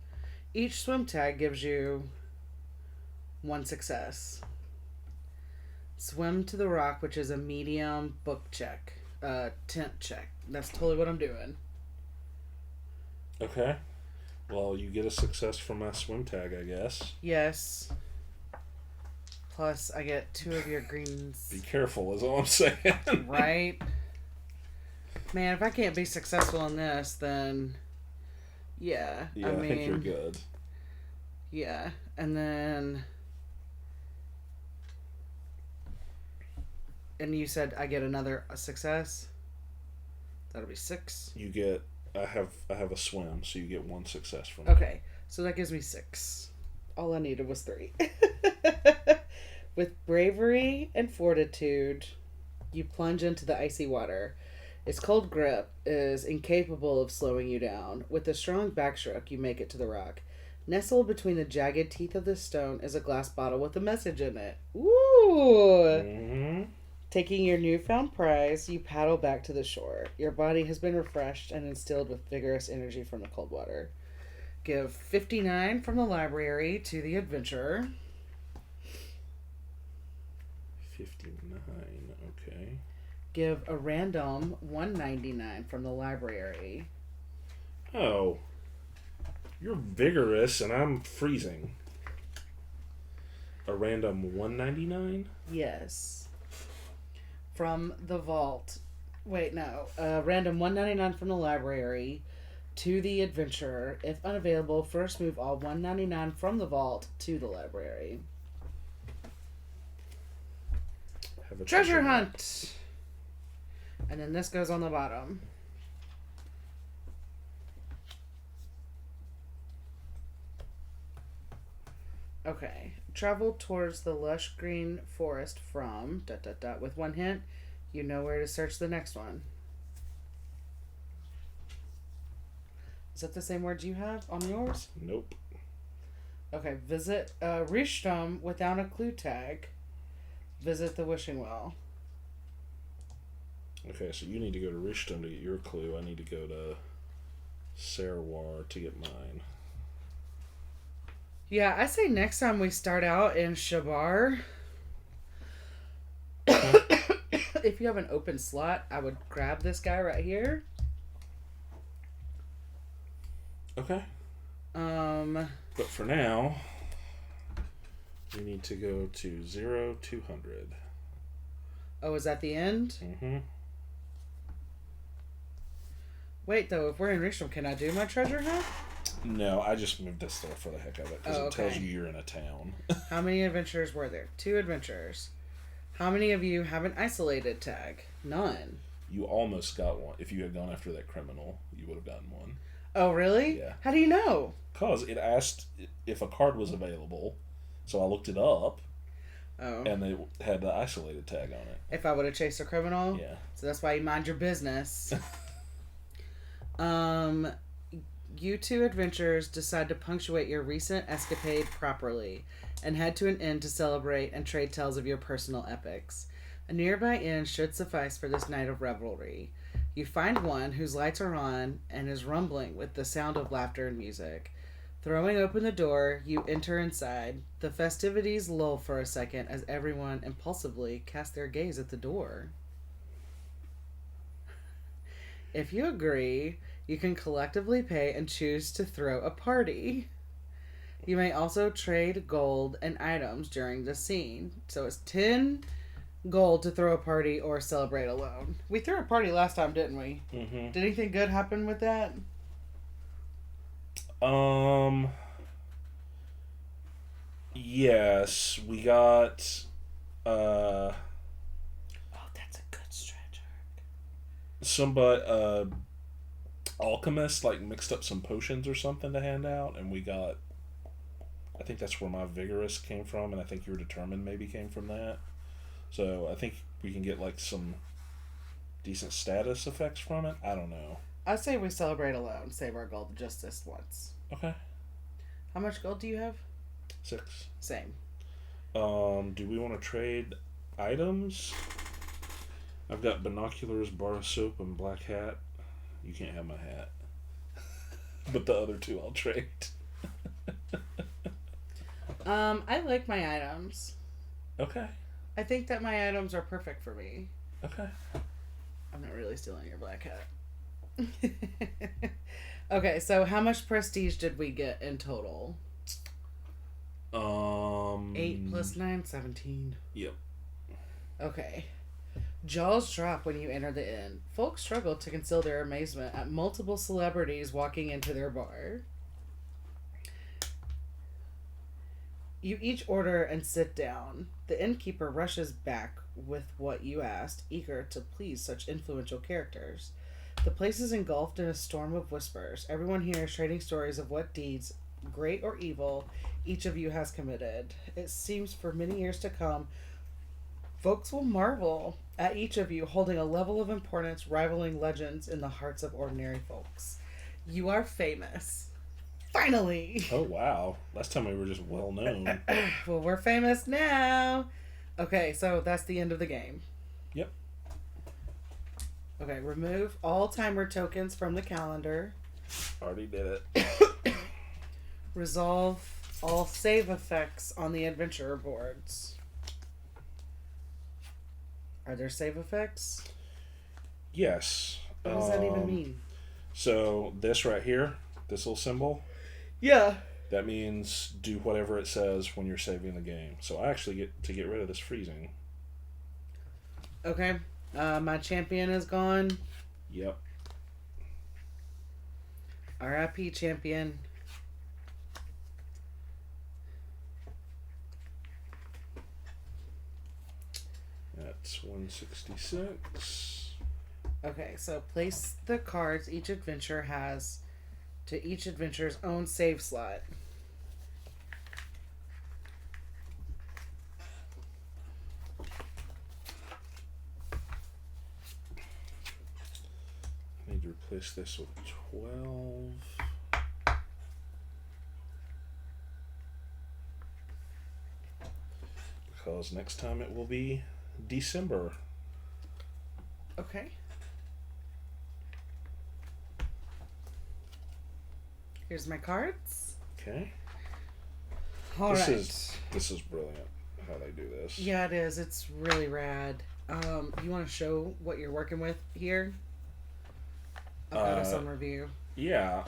each swim tag gives you 1 success. Swim to the rock, which is a medium book check. Tent check. That's totally what I'm doing. Okay. Well, you get a success from my swim tag, I guess. Yes. Plus, I get 2 of your greens. Be careful, is all I'm saying. Right? Man, if I can't be successful in this, then... Yeah. Yeah, I think you're good. Yeah. And then... And you said I get another success? That'll be 6. You get... I have a swim, so you get 1 success from Okay. So that gives me 6. All I needed was 3. With bravery and fortitude, you plunge into the icy water. Its cold grip is incapable of slowing you down. With a strong backstroke, you make it to the rock. Nestled between the jagged teeth of the stone is a glass bottle with a message in it. Ooh! Mm-hmm. Taking your newfound prize, you paddle back to the shore. Your body has been refreshed and instilled with vigorous energy from the cold water. Give 59 from the library to the adventurer. 59, okay. Give a random 199 from the library. Oh. You're vigorous and I'm freezing. A random 199? Yes. From the vault. Wait, no. Random 199 from the library to the adventurer. If unavailable, first move all 199 from the vault to the library. Have a Treasure hunt! And then this goes on the bottom. Okay. Travel towards the lush green forest from... ... With one hint, you know where to search the next one. Is that the same words you have on yours? Nope. Okay. Visit Rishtam without a clue tag. Visit the wishing well. Okay, so you need to go to Rishtam to get your clue. I need to go to Sarawar to get mine. Yeah, I say next time we start out in Shabar. If you have an open slot, I would grab this guy right here. Okay. But for now, we need to go to 0 to 100. Oh, is that the end? Mm-hmm. Wait, though, if we're in Risham, can I do my treasure hunt? No, I just moved this there for the heck of it because it tells you you're in a town. How many adventurers were there? 2 adventurers. How many of you have an isolated tag? None. You almost got one. If you had gone after that criminal, you would have gotten one. Oh, really? Yeah. How do you know? Because it asked if a card was available, so I looked it up. Oh. And they had the isolated tag on it. If I would have chased a criminal? Yeah. So that's why you mind your business. You 2 adventurers decide to punctuate your recent escapade properly and head to an inn to celebrate and trade tales of your personal epics. A nearby inn should suffice for this night of revelry. You find one whose lights are on and is rumbling with the sound of laughter and music. Throwing open the door, you enter inside. The festivities lull for a second as everyone impulsively casts their gaze at the door. If you agree, you can collectively pay and choose to throw a party. You may also trade gold and items during the scene. So it's 10 gold to throw a party or celebrate alone. We threw a party last time, didn't we? Mm-hmm. Did anything good happen with that? Yes, we got, Oh, that's a good stretch. somebody, alchemist, like, mixed up some potions or something to hand out, and we got, I think that's where my vigorous came from, and I think your determined maybe came from that. So I think we can get, like, some decent status effects from it. I don't know. I say we celebrate alone. Save our gold just this once. Okay. How much gold do you have? 6. Same. Do we want to trade items? I've got binoculars, bar of soap, and black hat. You can't have my hat. But the other 2 I'll trade. I like my items. Okay. I think that my items are perfect for me. Okay. I'm not really stealing your black hat. Okay, so how much prestige did we get in total? 8 plus 9, 17. Yep. Okay. Jaws drop when you enter the inn. Folks struggle to conceal their amazement at multiple celebrities walking into their bar. You each order and sit down. The innkeeper rushes back with what you asked, eager to please such influential characters. The place is engulfed in a storm of whispers. Everyone here is trading stories of what deeds, great or evil, each of you has committed. It seems for many years to come, folks will marvel at each of you holding a level of importance rivaling legends in the hearts of ordinary folks. You are famous. Finally! Oh, wow. Last time we were just well known. Well, we're famous now! Okay, so that's the end of the game. Yep. Okay, remove all timer tokens from the calendar. Already did it. Resolve all save effects on the adventurer boards. Are there save effects? Yes. What does that even mean? So this right here, this little symbol, Yeah. that means do whatever it says when you're saving the game. So I actually get to get rid of this freezing. Okay. My champion is gone. Yep. RIP champion. That's 166. Okay, so place the cards each adventure has to each adventurer's own save slot. replace this with 12. Because next time it will be December. Okay. Here's my cards. Okay. This is brilliant how they do this. Yeah, it is. It's really rad. You want to show what you're working with here? I've got a sun review. Yeah.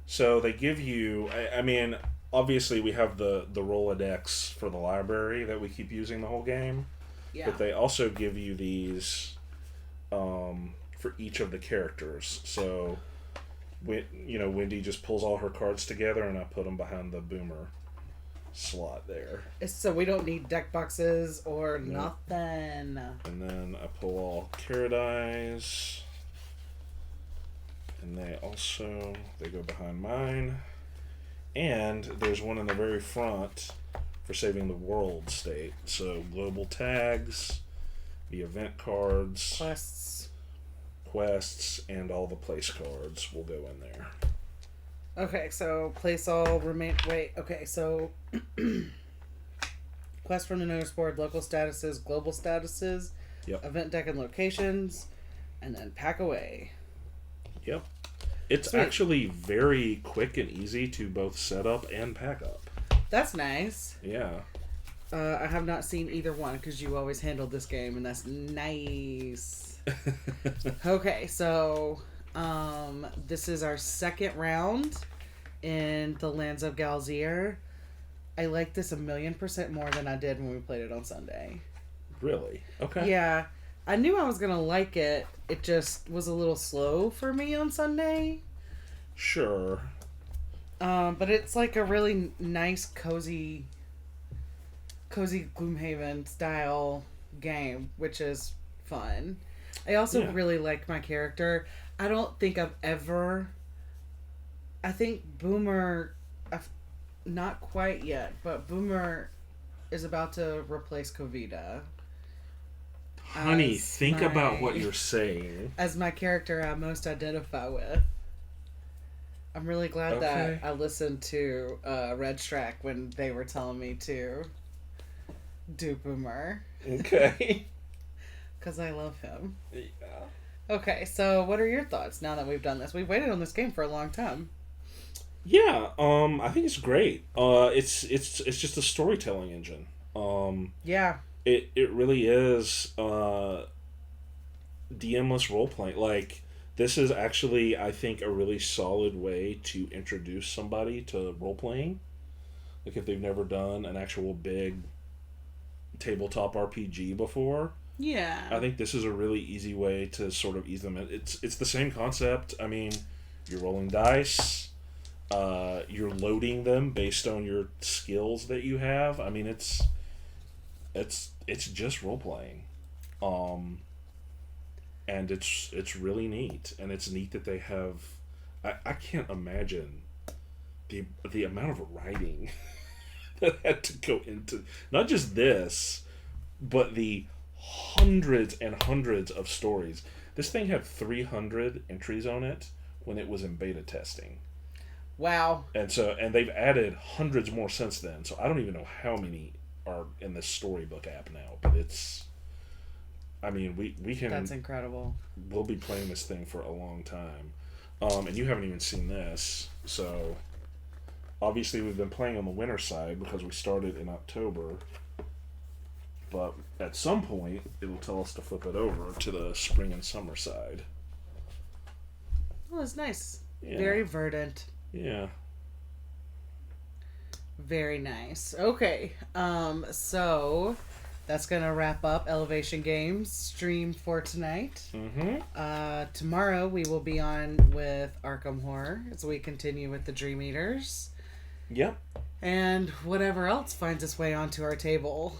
So they give you. I mean, obviously we have the Rolodex for the library that we keep using the whole game. Yeah. But they also give you these for each of the characters. So, Wendy just pulls all her cards together, and I put them behind the Bumir slot there. So we don't need deck boxes or nothing. And then I pull all Keridai's. And they go behind mine. And there's one in the very front for saving the world state. So global tags, the event cards, quests, and all the place cards will go in there. Okay, so place all remain. Wait, okay, so quest from the notice board, local statuses, global statuses, event deck and locations, and then pack away. Yep. It's actually very quick and easy to both set up and pack up. That's nice. Yeah. I have not seen either one because you always handled this game, and that's nice. Okay, so this is our second round in the Lands of Galzyr. I like this 1,000,000% more than I did when we played it on Sunday. Really? Okay. Yeah. I knew I was going to like it. It just was a little slow for me on Sunday. Sure. But it's like a really nice, cozy Gloomhaven style game, which is fun. I also really like my character. I don't think I think Bumir, not quite yet, but Bumir is about to replace Kovida. Honey, think about what you're saying. As my character I most identify with. I'm really glad that I listened to Red Strack when they were telling me to do Bumir. Okay. Because I love him. Yeah. Okay, so what are your thoughts now that we've done this? We've waited on this game for a long time. Yeah, I think it's great. It's just a storytelling engine. Yeah. It really is DM-less role-playing. Like, this is actually, I think, a really solid way to introduce somebody to role-playing. Like, if they've never done an actual big tabletop RPG before. Yeah. I think this is a really easy way to sort of ease them in. It's the same concept. I mean, you're rolling dice. You're loading them based on your skills that you have. I mean, it's just role playing, and it's really neat. And it's neat that they have. I can't imagine the amount of writing that had to go into not just this, but the hundreds and hundreds of stories. This thing had 300 entries on it when it was in beta testing. Wow. And they've added hundreds more since then. So I don't even know how many are in this storybook app now, but I mean, we can. That's incredible. We'll be playing this thing for a long time. And you haven't even seen this. So obviously we've been playing on the winter side because we started in October. But at some point, it'll tell us to flip it over to the spring and summer side. Oh, it's nice. Yeah. Very verdant. Yeah. Very nice. Okay. So that's gonna wrap up Elevation Games stream for tonight. Mm-hmm. Tomorrow we will be on with Arkham Horror as we continue with the Dream Eaters. Yep. And whatever else finds its way onto our table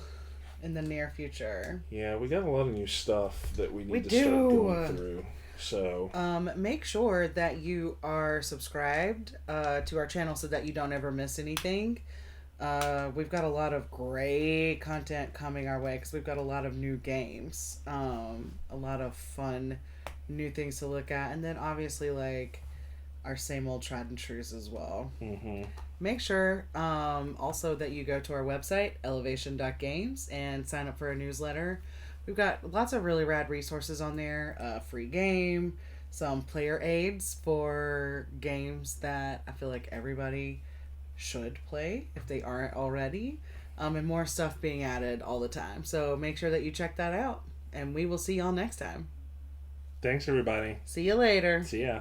in the near future. Yeah, we got a lot of new stuff that we need to start going through. So make sure that you are subscribed to our channel so that you don't ever miss anything. We've got a lot of great content coming our way because we've got a lot of new games, a lot of fun new things to look at, and then obviously like our same old tried and trues as well. Mm-hmm. Make sure also that you go to our website, elevation.games, and sign up for a newsletter. We've got lots of really rad resources on there. Free game, some player aids for games that I feel like everybody should play if they aren't already. And more stuff being added all the time. So make sure that you check that out. And we will see y'all next time. Thanks, everybody. See you later. See ya.